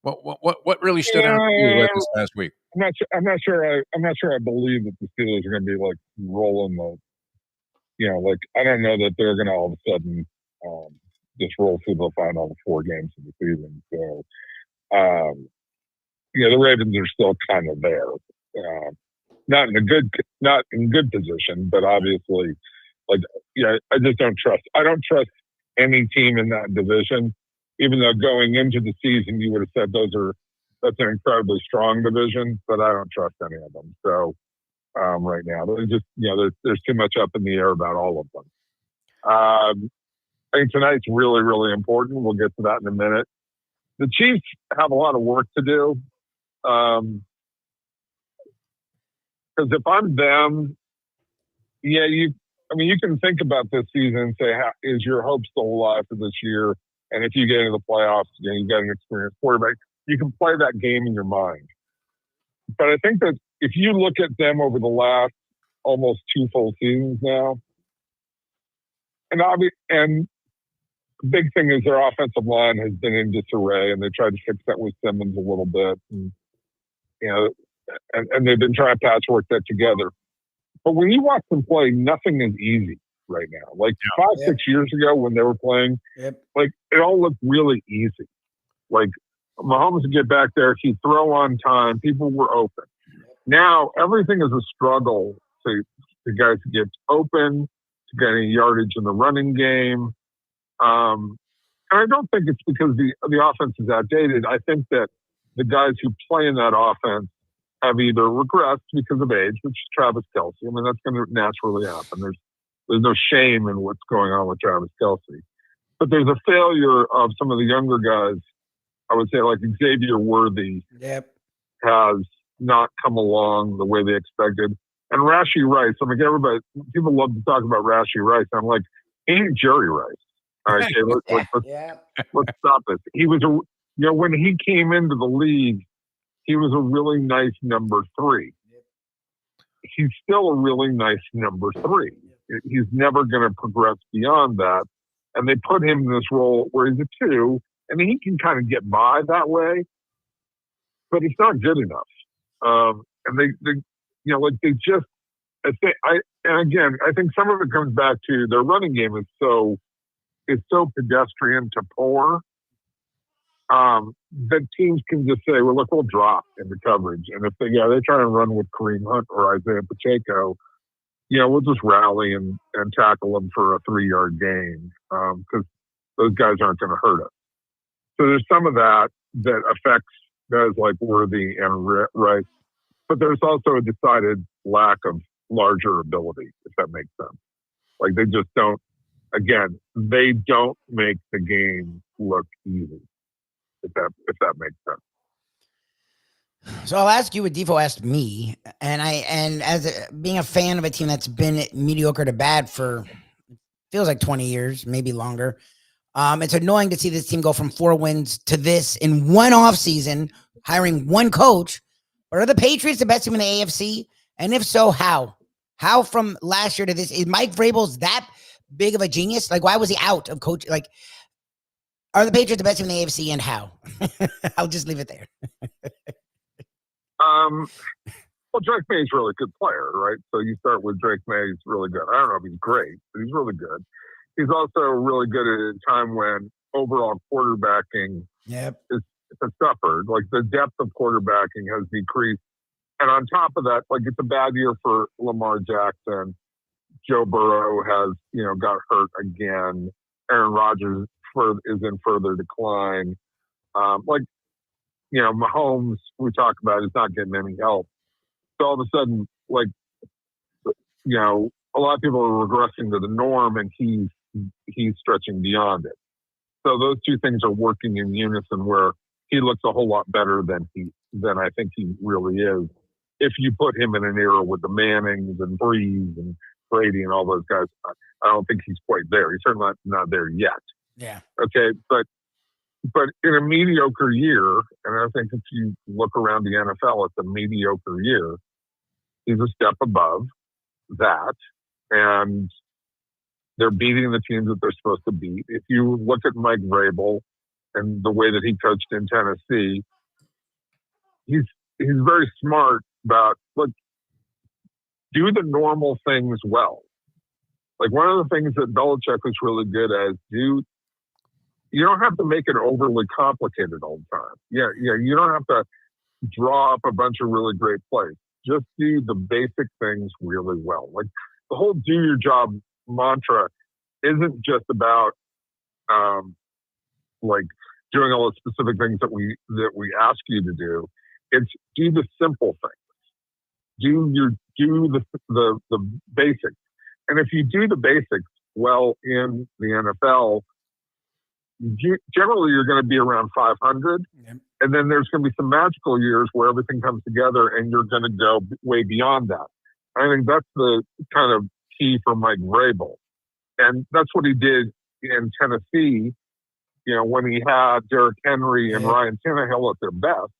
A: What really stood out to you this past week?
H: I'm not sure I believe that the Steelers are going to be like rolling the. Like I don't know that they're going to all of a sudden just roll through the final 4 games of the season. So, the Ravens are still kind of there, not in good position, but obviously. I just don't trust. I don't trust any team in that division, even though going into the season you would have said that's an incredibly strong division, but I don't trust any of them. So right now, there's just there's too much up in the air about all of them. I think tonight's really, really important. We'll get to that in a minute. The Chiefs have a lot of work to do because if I'm them, you can think about this season and say, is your hope still alive for this year? And if you get into the playoffs, you got an experienced quarterback. You can play that game in your mind. But I think that if you look at them over the last almost 2 full seasons now, and the big thing is their offensive line has been in disarray, and they tried to fix that with Simmons a little bit. And, and they've been trying to patchwork that together. But when you watch them play, nothing is easy right now. Like 5-6 years ago when they were playing, like it all looked really easy. Like Mahomes would get back there, he'd throw on time, people were open. Now everything is a struggle to guys to get open, to get any yardage in the running game. And I don't think it's because the offense is outdated. I think that the guys who play in that offense have either regressed because of age, which is Travis Kelce. I mean, that's going to naturally happen. There's no shame in what's going on with Travis Kelce. But there's a failure of some of the younger guys. I would say like Xavier Worthy has not come along the way they expected. And Rashee Rice, I mean, people love to talk about Rashee Rice. I'm like, he ain't Jerry Rice. All right, okay, let's stop this. He was when he came into the league, he was a really nice number 3. He's still a really nice number 3. He's never going to progress beyond that. And they put him in this role where he's a 2, and he can kind of get by that way, but he's not good enough. And I think some of it comes back to their running game is so pedestrian to poor that teams can just say, well, look, we'll drop in the coverage. And if they try and run with Kareem Hunt or Isaiah Pacheco, we'll just rally and tackle them for a 3-yard gain because those guys aren't going to hurt us. So there's some of that affects guys like Worthy and Rice, but there's also a decided lack of larger ability, if that makes sense. Like they just don't. Again, they don't make the game look easy. If that makes sense.
B: So I'll ask you what Defo asked me, and being a fan of a team that's been mediocre to bad for feels like 20 years, maybe longer. It's annoying to see this team go from 4 wins to this in one off season, hiring one coach. But are the Patriots the best team in the AFC? And if so, how? How from last year to this? Is Mike Vrabel's that big of a genius? Like, why was he out of coach? Like, are the Patriots the best team in the AFC, and how? I'll just leave it there.
H: Well, Drake May's a really good player, right? So you start with Drake May. He's really good. I don't know if he's great, but he's really good. He's also really good at a time when overall quarterbacking is suffered. Like the depth of quarterbacking has decreased. And on top of that, like it's a bad year for Lamar Jackson. Joe Burrow has, got hurt again. Aaron Rodgers is in further decline. Mahomes, we talk about, is not getting any help. So all of a sudden, a lot of people are regressing to the norm, and he's stretching beyond it. So those two things are working in unison, where he looks a whole lot better than I think he really is. If you put him in an era with the Mannings and Breeze and Brady and all those guys, I don't think he's quite there. He's certainly not there yet.
B: Yeah.
H: Okay, but in a mediocre year, and I think if you look around the NFL, it's a mediocre year. He's a step above that, and they're beating the teams that they're supposed to beat. If you look at Mike Vrabel and the way that he coached in Tennessee, he's very smart about, do the normal things well. Like one of the things that Belichick was really good at is you don't have to make it overly complicated all the time. Yeah, you don't have to draw up a bunch of really great plays. Just do the basic things really well. Like the whole "do your job" mantra isn't just about doing all the specific things that we ask you to do. It's do the simple things. Do the basics. And if you do the basics well in the NFL, generally you're going to be around 500. Yep. And then there's going to be some magical years where everything comes together and you're going to go way beyond that. I think that's the kind of key for Mike Vrabel. And that's what he did in Tennessee, when he had Derrick Henry and Ryan Tannehill at their best,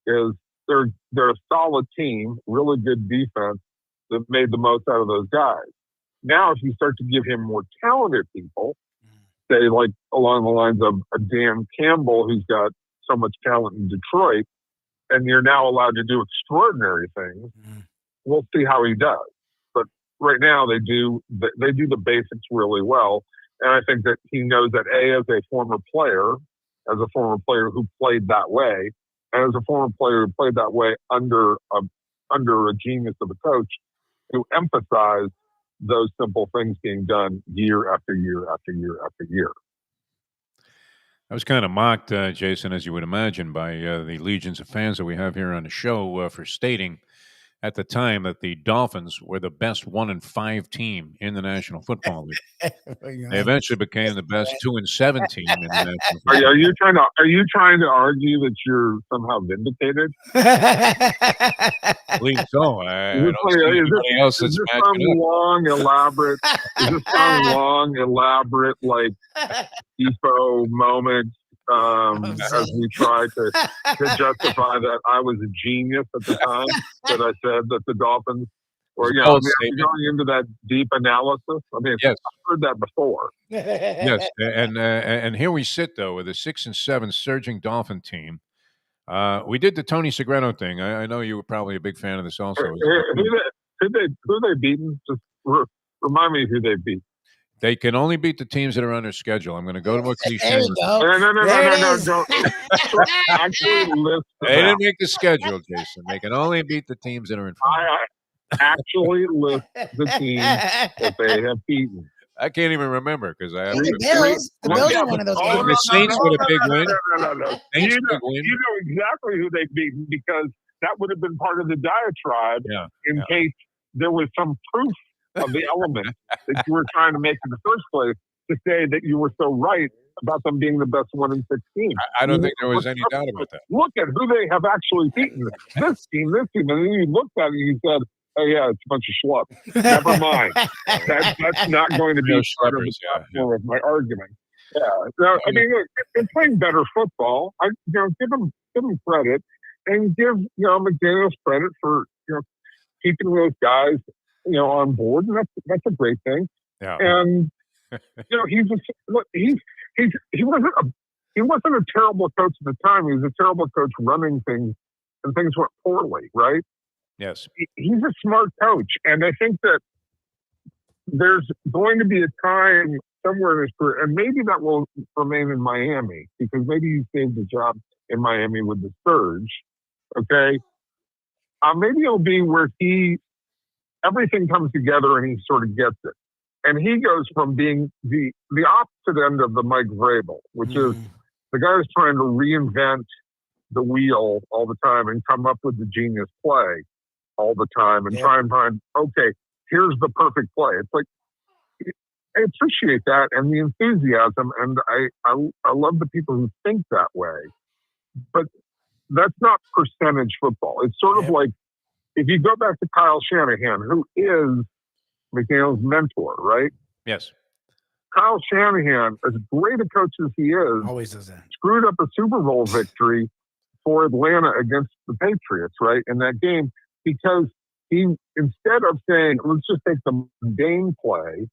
H: is they're a solid team, really good defense that made the most out of those guys. Now, if you start to give him more talented people, say like along the lines of a Dan Campbell, who's got so much talent in Detroit, and you're now allowed to do extraordinary things, we'll see how he does. But right now they do the basics really well. And I think that he knows that as a former player who played that way, and as a former player who played that way under a genius of a coach who emphasized those simple things being done year after year after year after year.
A: I was kind of mocked, Jason, as you would imagine, by the legions of fans that we have here on the show for stating at the time that the Dolphins were the best 1-5 team in the National Football League. They eventually became the best 2-7 team in the National Football League.
H: Are you trying to argue that you're somehow vindicated?
A: I believe so. I don't see anybody else that's matching up.
H: Is this some long, elaborate, like, Defo moment as we try to justify that I was a genius at the time that I said that the Dolphins were, going into that deep analysis? I mean,
A: yes.
H: I've heard that before.
A: Yes, and here we sit, though, with a 6-7 surging Dolphin team. We did the Tony Segreto thing. I know you were probably a big fan of this also.
H: Who they beaten? Just remind me who they beat.
A: They can only beat the teams that are on their schedule. I'm going to go to a cliche.
B: There you go.
H: No. Actually list
A: they didn't make the schedule, Jason. They can only beat the teams that are in front.
H: I actually list the teams that they have beaten.
A: I can't even remember because I have
B: the Bills. The Bills are one of those.
A: The Saints with a big win.
H: No. You know exactly who they've beaten because that would have been part of the diatribe in case there was some proof of the element that you were trying to make in the first place to say that you were so right about them being the best 1-6 team.
A: I don't think there was any doubt about that.
H: Look at who they have actually beaten. This team. And then you looked at it and you said, oh, yeah, it's a bunch of schlups. Never mind. That's not going to be part of the platform of my argument. Yeah. So, I mean, look, they're playing better football. Give them credit and give, McDaniels credit for, keeping those guys, on board. And that's a great thing.
A: Yeah.
H: And, he wasn't a terrible coach at the time. He was a terrible coach running things and things went poorly, right?
A: Yes.
H: He's a smart coach. And I think that there's going to be a time somewhere in his career, and maybe that will remain in Miami, because maybe he saved a job in Miami with the Surge. Okay. Maybe it'll be where everything comes together and he sort of gets it. And he goes from being the opposite end of the Mike Vrabel, which is the guy who's trying to reinvent the wheel all the time and come up with the genius play all the time and try and find, okay, here's the perfect play. It's like, I appreciate that and the enthusiasm, and I love the people who think that way. But that's not percentage football. It's sort of like, if you go back to Kyle Shanahan, who is McDaniel's mentor, right?
A: Yes.
H: Kyle Shanahan, as great a coach as he is,
B: always does that.
H: Screwed up a Super Bowl victory for Atlanta against the Patriots, right, in that game, because he, instead of saying, let's just take the mundane play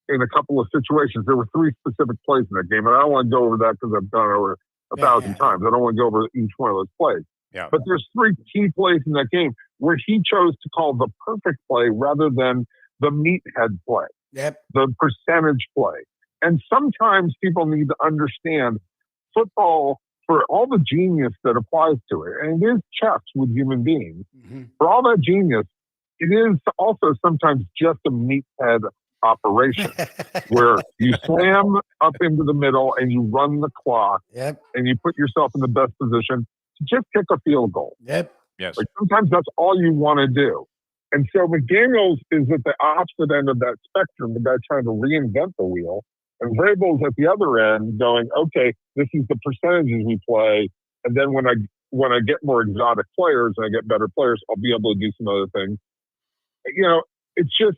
H: in a couple of situations, there were 3 specific plays in that game, and I don't want to go over that because I've done it over 1,000 times. I don't want to go over each one of those plays.
A: Yeah.
H: But there's 3 key plays in that game where he chose to call the perfect play rather than the meathead play, the percentage play. And sometimes people need to understand football, for all the genius that applies to it, and it is chess with human beings, for all that genius, it is also sometimes just a meathead operation where you slam up into the middle and you run the clock and you put yourself in the best position to just kick a field goal.
A: Yes.
H: Like sometimes that's all you want to do. And so McDaniels is at the opposite end of that spectrum, the guy trying to reinvent the wheel. And Vrabel's at the other end going, okay, this is the percentages we play. And then when I get more exotic players and I get better players, I'll be able to do some other things. It's just,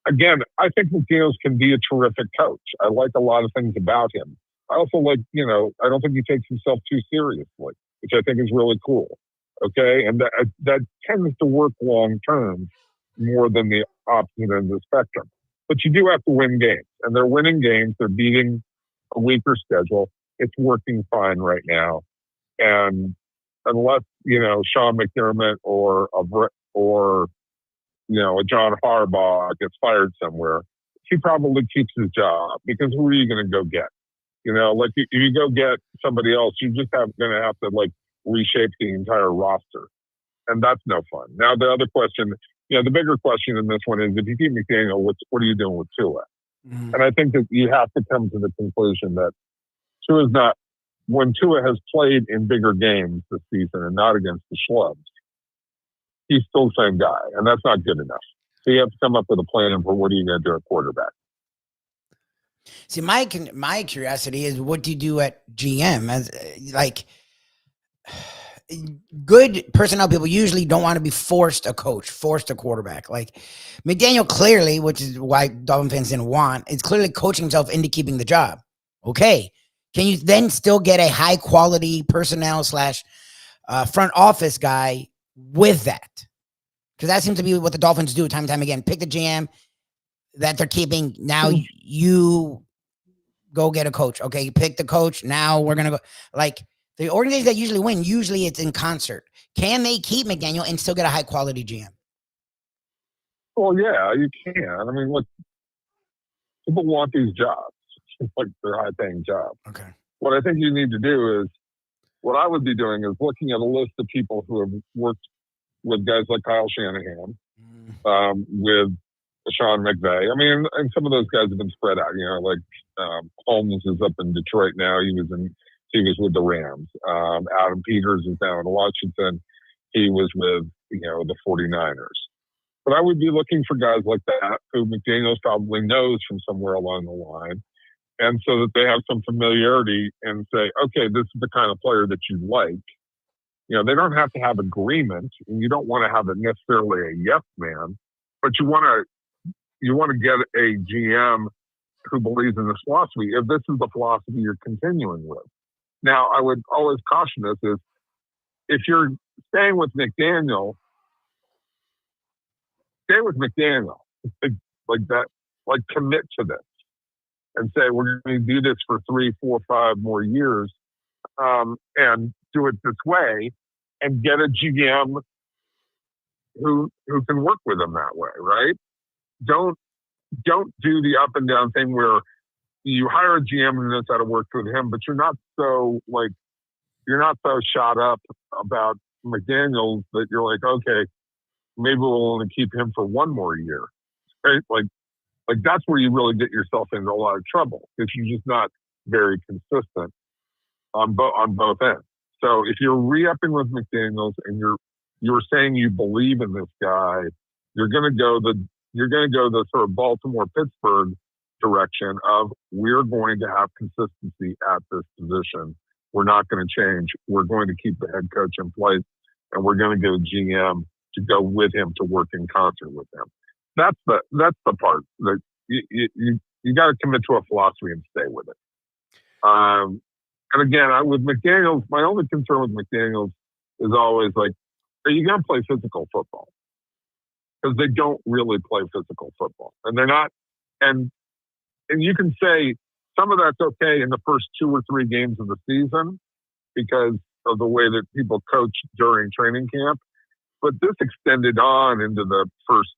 H: again, I think McDaniels can be a terrific coach. I like a lot of things about him. I also like, I don't think he takes himself too seriously, which I think is really cool. Okay. And that tends to work long term more than the opposite end of the spectrum. But you do have to win games, and they're winning games. They're beating a weaker schedule. It's working fine right now. And unless, Sean McDermott or a John Harbaugh gets fired somewhere, he probably keeps his job, because who are you going to go get? Like if you go get somebody else, you just going to have to reshape the entire roster. And that's no fun. Now, the other question the bigger question in this one is, if you keep McDaniel, what are you doing with Tua? And I think that you have to come to the conclusion that Tua's not, when Tua has played in bigger games this season and not against the schlubs, he's still the same guy, and that's not good enough. So you have to come up with a plan for what are you going to do at quarterback.
B: See, my curiosity is, what do you do at GM? As like, good personnel people usually don't want to be forced a quarterback. Like McDaniel clearly, which is why Dolphin fans didn't want, is clearly coaching himself into keeping the job. Okay, can you then still get a high quality personnel / front office guy with that? Because that seems to be what the Dolphins do time and time again. Pick the GM that they're keeping. Now you go get a coach. Okay, you pick the coach. Now we're going to go. Like, the organizations that usually win, usually it's in concert. Can they keep McDaniel and still get a high-quality GM?
H: Well, yeah, you can. I mean, look, people want these jobs. Like, they're high-paying jobs.
B: Okay.
H: What I think you need to do is, what I would be doing is looking at a list of people who have worked with guys like Kyle Shanahan, with Sean McVay. I mean, and some of those guys have been spread out. Like Holmes is up in Detroit now. He was with the Rams. Adam Peters is down in Washington. He was with the 49ers. But I would be looking for guys like that who McDaniels probably knows from somewhere along the line, and so that they have some familiarity and say, okay, this is the kind of player that you like. They don't have to have agreement, and you don't want to have necessarily a yes man, but you want to get a GM who believes in this philosophy, if this is the philosophy you're continuing with. Now, I would always caution this is, if you're staying with McDaniel, stay with McDaniel. Like that, like commit to this and say, we're going to do this for 3, 4, 5 more years, and do it this way, and get a GM who can work with them that way, right? Don't do the up and down thing where you hire a GM and knows how to work with him, but you're not so shot up about McDaniels that you're like, okay, maybe we'll only keep him for 1 more year, right? Like that's where you really get yourself into a lot of trouble, if you're just not very consistent on both ends. So if you're re-upping with McDaniels and you're saying you believe in this guy, you're going to go the sort of Baltimore-Pittsburgh direction of, we're going to have consistency at this position. We're not going to change. We're going to keep the head coach in place, and we're going to get a GM to go with him, to work in concert with him. That's the part that you got to commit to a philosophy and stay with it. And again, with McDaniels, my only concern with McDaniels is always like, are you going to play physical football? Because they don't really play physical football, and they're not. And you can say some of that's okay in the first 2 or 3 games of the season because of the way that people coach during training camp. But this extended on into the first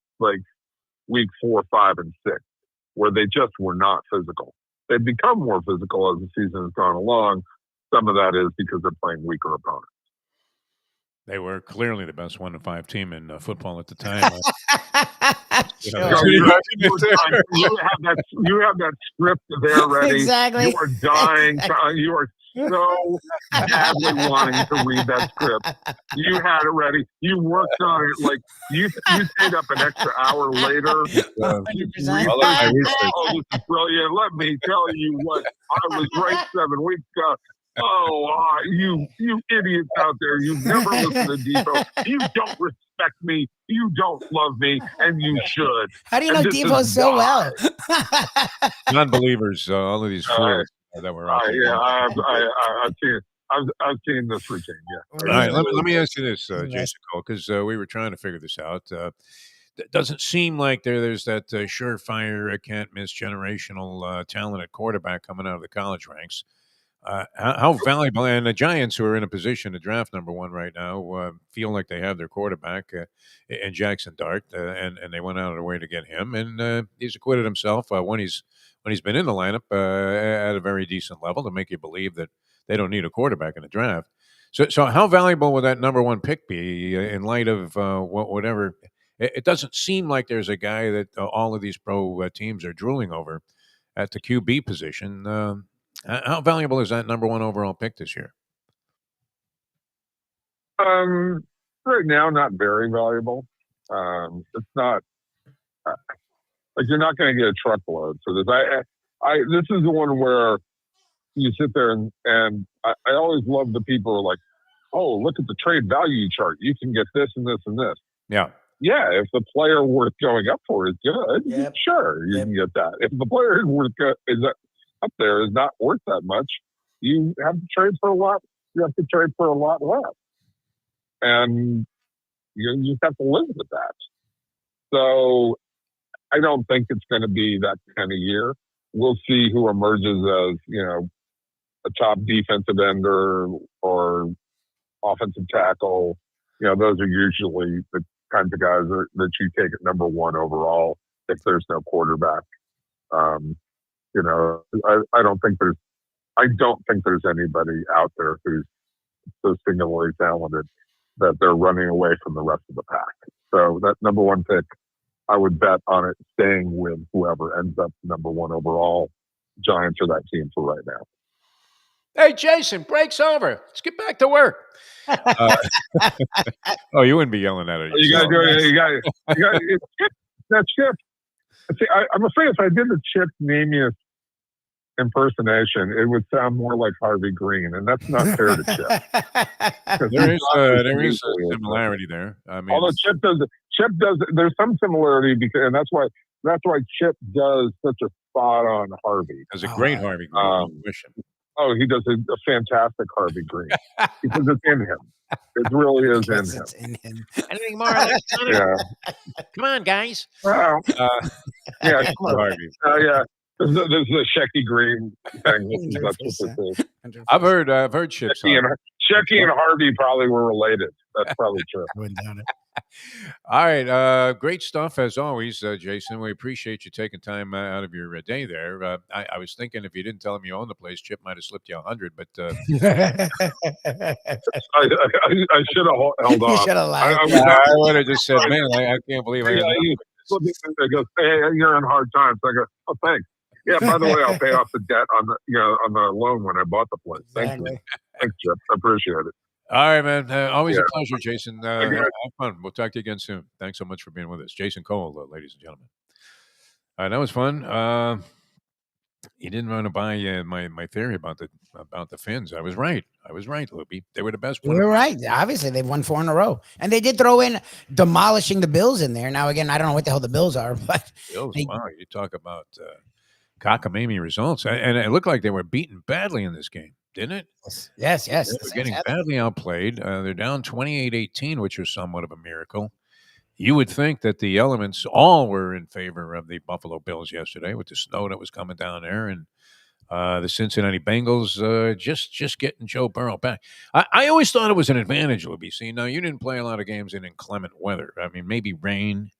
H: week 4, 5, and 6, where they just were not physical. They've become more physical as the season has gone along. Some of that is because they're playing weaker opponents.
A: They were clearly the best 1-5 team in football at the time.
H: You have that script there ready.
B: Exactly.
H: You are dying. You are so badly wanting to read that script. You had it ready. You worked on it. Like you stayed up an extra hour later. This is brilliant. Let me tell you what, I was right 7 weeks ago. Oh, you idiots out there. You've never listened to Defo. You don't respect me. You don't love me, and you should.
B: How do you know Defo so well?
A: Non-believers, all of these fools that were out there.
H: I've seen this routine, yeah.
A: All right, let me ask you this, Jason Cole, because we were trying to figure this out. It doesn't seem like there's that surefire, can't-miss generational talent at quarterback coming out of the college ranks. How valuable, and the Giants, who are in a position to draft number 1 right now, feel like they have their quarterback in Jackson Dart, and they went out of their way to get him, and he's acquitted himself when he's been in the lineup at a very decent level to make you believe that they don't need a quarterback in the draft. So how valuable would that number 1 pick be in light of whatever it doesn't seem like there's a guy that all of these pro teams are drooling over at the QB position. How valuable is that number 1 overall pick this year?
H: Right now, not very valuable. It's not like you're not going to get a truckload for this. This is the one where you sit there and I always love the people who are like, oh, look at the trade value chart. You can get this and this and this.
A: Yeah.
H: Yeah, if the player worth going up for is good,
B: Yep.
H: sure, you can get that. If the player is up there is not worth that much, you have to trade for a lot. You have to trade for a lot less, and you just have to live with that. So I don't think it's going to be that kind of year. We'll see who emerges as a top defensive end or offensive tackle. Those are usually the kinds of guys that you take at number 1 overall if there's no quarterback. I don't think there's anybody out there who's so singularly talented that they're running away from the rest of the pack. So that number 1 pick, I would bet on it staying with whoever ends up number 1 overall. Giants are that team for right now.
A: Hey, Jason, break's over. Let's get back to work. Oh, you wouldn't be yelling at it.
H: You got to do it. You got that's Chip. See, I'm afraid if I did the Chip Namius impersonation, it would sound more like Harvey Green, and that's not fair to Chip.
A: There is a similarity there. I mean,
H: although Chip does, there's some similarity and that's why Chip does such a spot on Harvey.
A: There's a great Harvey Green.
H: Oh, he does a fantastic Harvey Green because it's in him. It really is in him.
A: Anything more? Yeah. Come on, guys.
H: Well, yeah, come on.
A: Harvey.
H: Yeah. There's a Shecky Green thing. That's what this is.
A: I've heard Chip's.
H: Shecky and Harvey probably were related. That's probably true.
B: I wouldn't doubt it.
A: All right. Great stuff as always, Jason. We appreciate you taking time out of your day there. I was thinking if you didn't tell him you own the place, Chip might have slipped you 100, but
H: I should have held on.
B: You should have lied.
A: I would have just said, man, I can't believe I
H: goes, hey, you're in hard times. I go, oh, thanks. Yeah, by the way, I'll pay off the debt on the loan when I bought the place. Thank you. Thanks, Chip. I appreciate it.
A: All right, man. Always a pleasure, Jason. Have fun. We'll talk to you again soon. Thanks so much for being with us. Jason Cole, ladies and gentlemen. All right, that was fun. You didn't run to buy my theory about the Phins. I was right, Lubie. They were the best.
B: You were right. Obviously, they've won 4 in a row. And they did throw in demolishing the Bills in there. Now, again, I don't know what the hell the Bills are, but
A: Bills, wow, you talk about cockamamie results. And it looked like they were beaten badly in this game, didn't it?
B: Yes.
A: They were getting badly outplayed. They're down 28-18, which was somewhat of a miracle. You would think that the elements all were in favor of the Buffalo Bills yesterday with the snow that was coming down there and the Cincinnati Bengals just getting Joe Burrow back. I always thought it was an advantage, Lubie. See, now you didn't play a lot of games in inclement weather. I mean, maybe rain.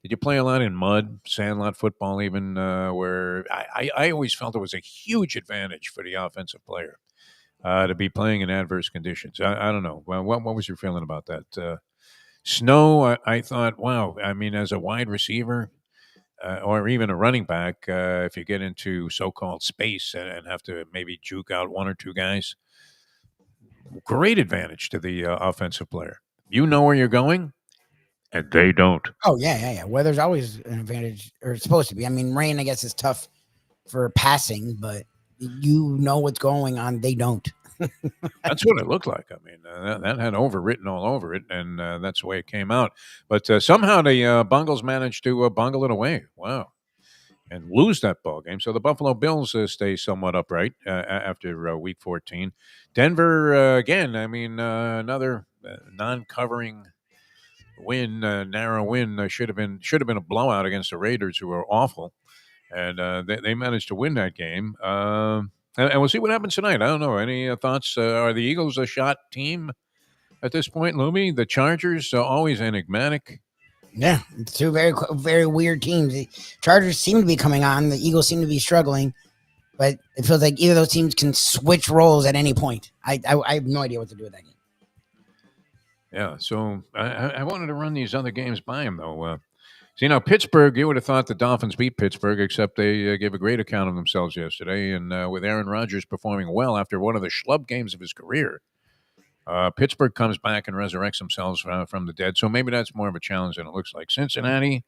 A: Did you play a lot in mud, sandlot football even, where I always felt it was a huge advantage for the offensive player to be playing in adverse conditions. I don't know. Well, what was your feeling about that? Snow, I thought, wow. I mean, as a wide receiver or even a running back, if you get into so-called space and have to maybe juke out 1 or 2 guys, great advantage to the offensive player. You know where you're going, and they don't.
B: Oh, yeah. Weather's always an advantage, or it's supposed to be. I mean, rain, I guess, is tough for passing, but you know what's going on. They don't.
A: That's what it looked like. I mean, that had overwritten all over it, and that's the way it came out. But somehow the Bungles managed to bungle it away. Wow. And lose that ball game. So the Buffalo Bills stay somewhat upright after Week 14. Denver, again, I mean, another non-covering win, narrow win. Should have been a blowout against the Raiders, who are awful. And they managed to win that game. And we'll see what happens tonight. I don't know. Any thoughts? Are the Eagles a shot team at this point, Lubie? The Chargers are always enigmatic.
B: Yeah, it's 2 very, very weird teams. The Chargers seem to be coming on. The Eagles seem to be struggling. But it feels like either of those teams can switch roles at any point. I have no idea what to do with that game.
A: Yeah, so I wanted to run these other games by him, though. See, now, Pittsburgh, you would have thought the Dolphins beat Pittsburgh, except they gave a great account of themselves yesterday. And with Aaron Rodgers performing well after one of the schlub games of his career, Pittsburgh comes back and resurrects themselves from the dead. So maybe that's more of a challenge than it looks like. Cincinnati,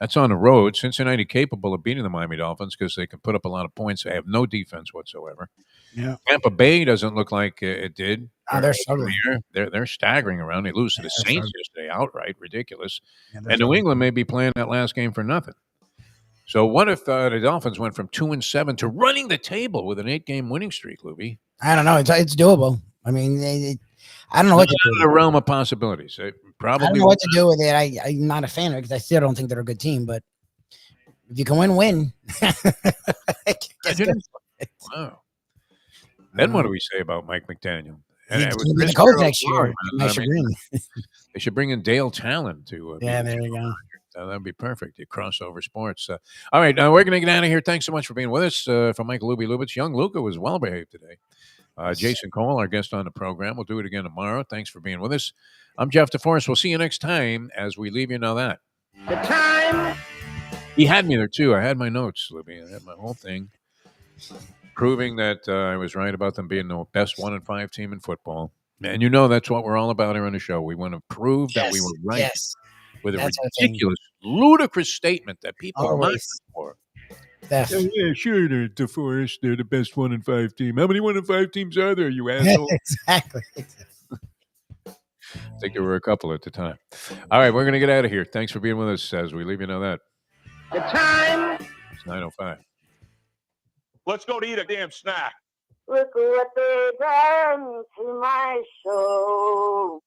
A: that's on the road. Cincinnati capable of beating the Miami Dolphins because they can put up a lot of points. They have no defense whatsoever.
B: Yeah.
A: Tampa Bay doesn't look like it did.
B: Oh, they're struggling.
A: They're staggering around. They lose to the
B: they're
A: Saints yesterday outright. Ridiculous.
B: Yeah,
A: And New England may be playing that last game for nothing. So what if the Dolphins went from 2-7 to running the table with an 8-game winning streak, Lubie?
B: I don't know. It's doable. I mean, I don't know what to do.
A: Out of the realm of possibilities. Probably.
B: I don't know what to do with it. I'm not a fan of it because I still don't think they're a good team. But if you can win.
A: Wow. Then what do we say about Mike McDaniel? And it was
B: He's
A: Chris
B: the coach
A: Carroll
B: next year.
A: Lauren. They should bring in Dale Talon to.
B: Yeah, there you go.
A: That'd be perfect. You crossover sports. All right, we're going to get out of here. Thanks so much for being with us. For Mike Lubie, young Luca was well behaved today. Jason Cole, our guest on the program. We'll do it again tomorrow. Thanks for being with us. I'm Jeff DeForest. We'll see you next time as we leave you know that.
F: The time.
A: He had me there too. I had my notes, Lubie. I had my whole thing proving that I was right about them being the best 1-5 team in football. And you know that's what we're all about here on the show. We want to prove that we were right with a ridiculous, ludicrous statement that people are not for. Yeah, sure, they're DeForest. They're the best 1-5 team. How many 1-5 teams are there, you asshole?
B: Exactly.
A: I think there were a couple at the time. All right, we're going to get out of here. Thanks for being with us as we leave you know that.
F: The time.
A: It's 9:05.
I: Let's go to eat a damn snack.
J: Look what they done to my soul.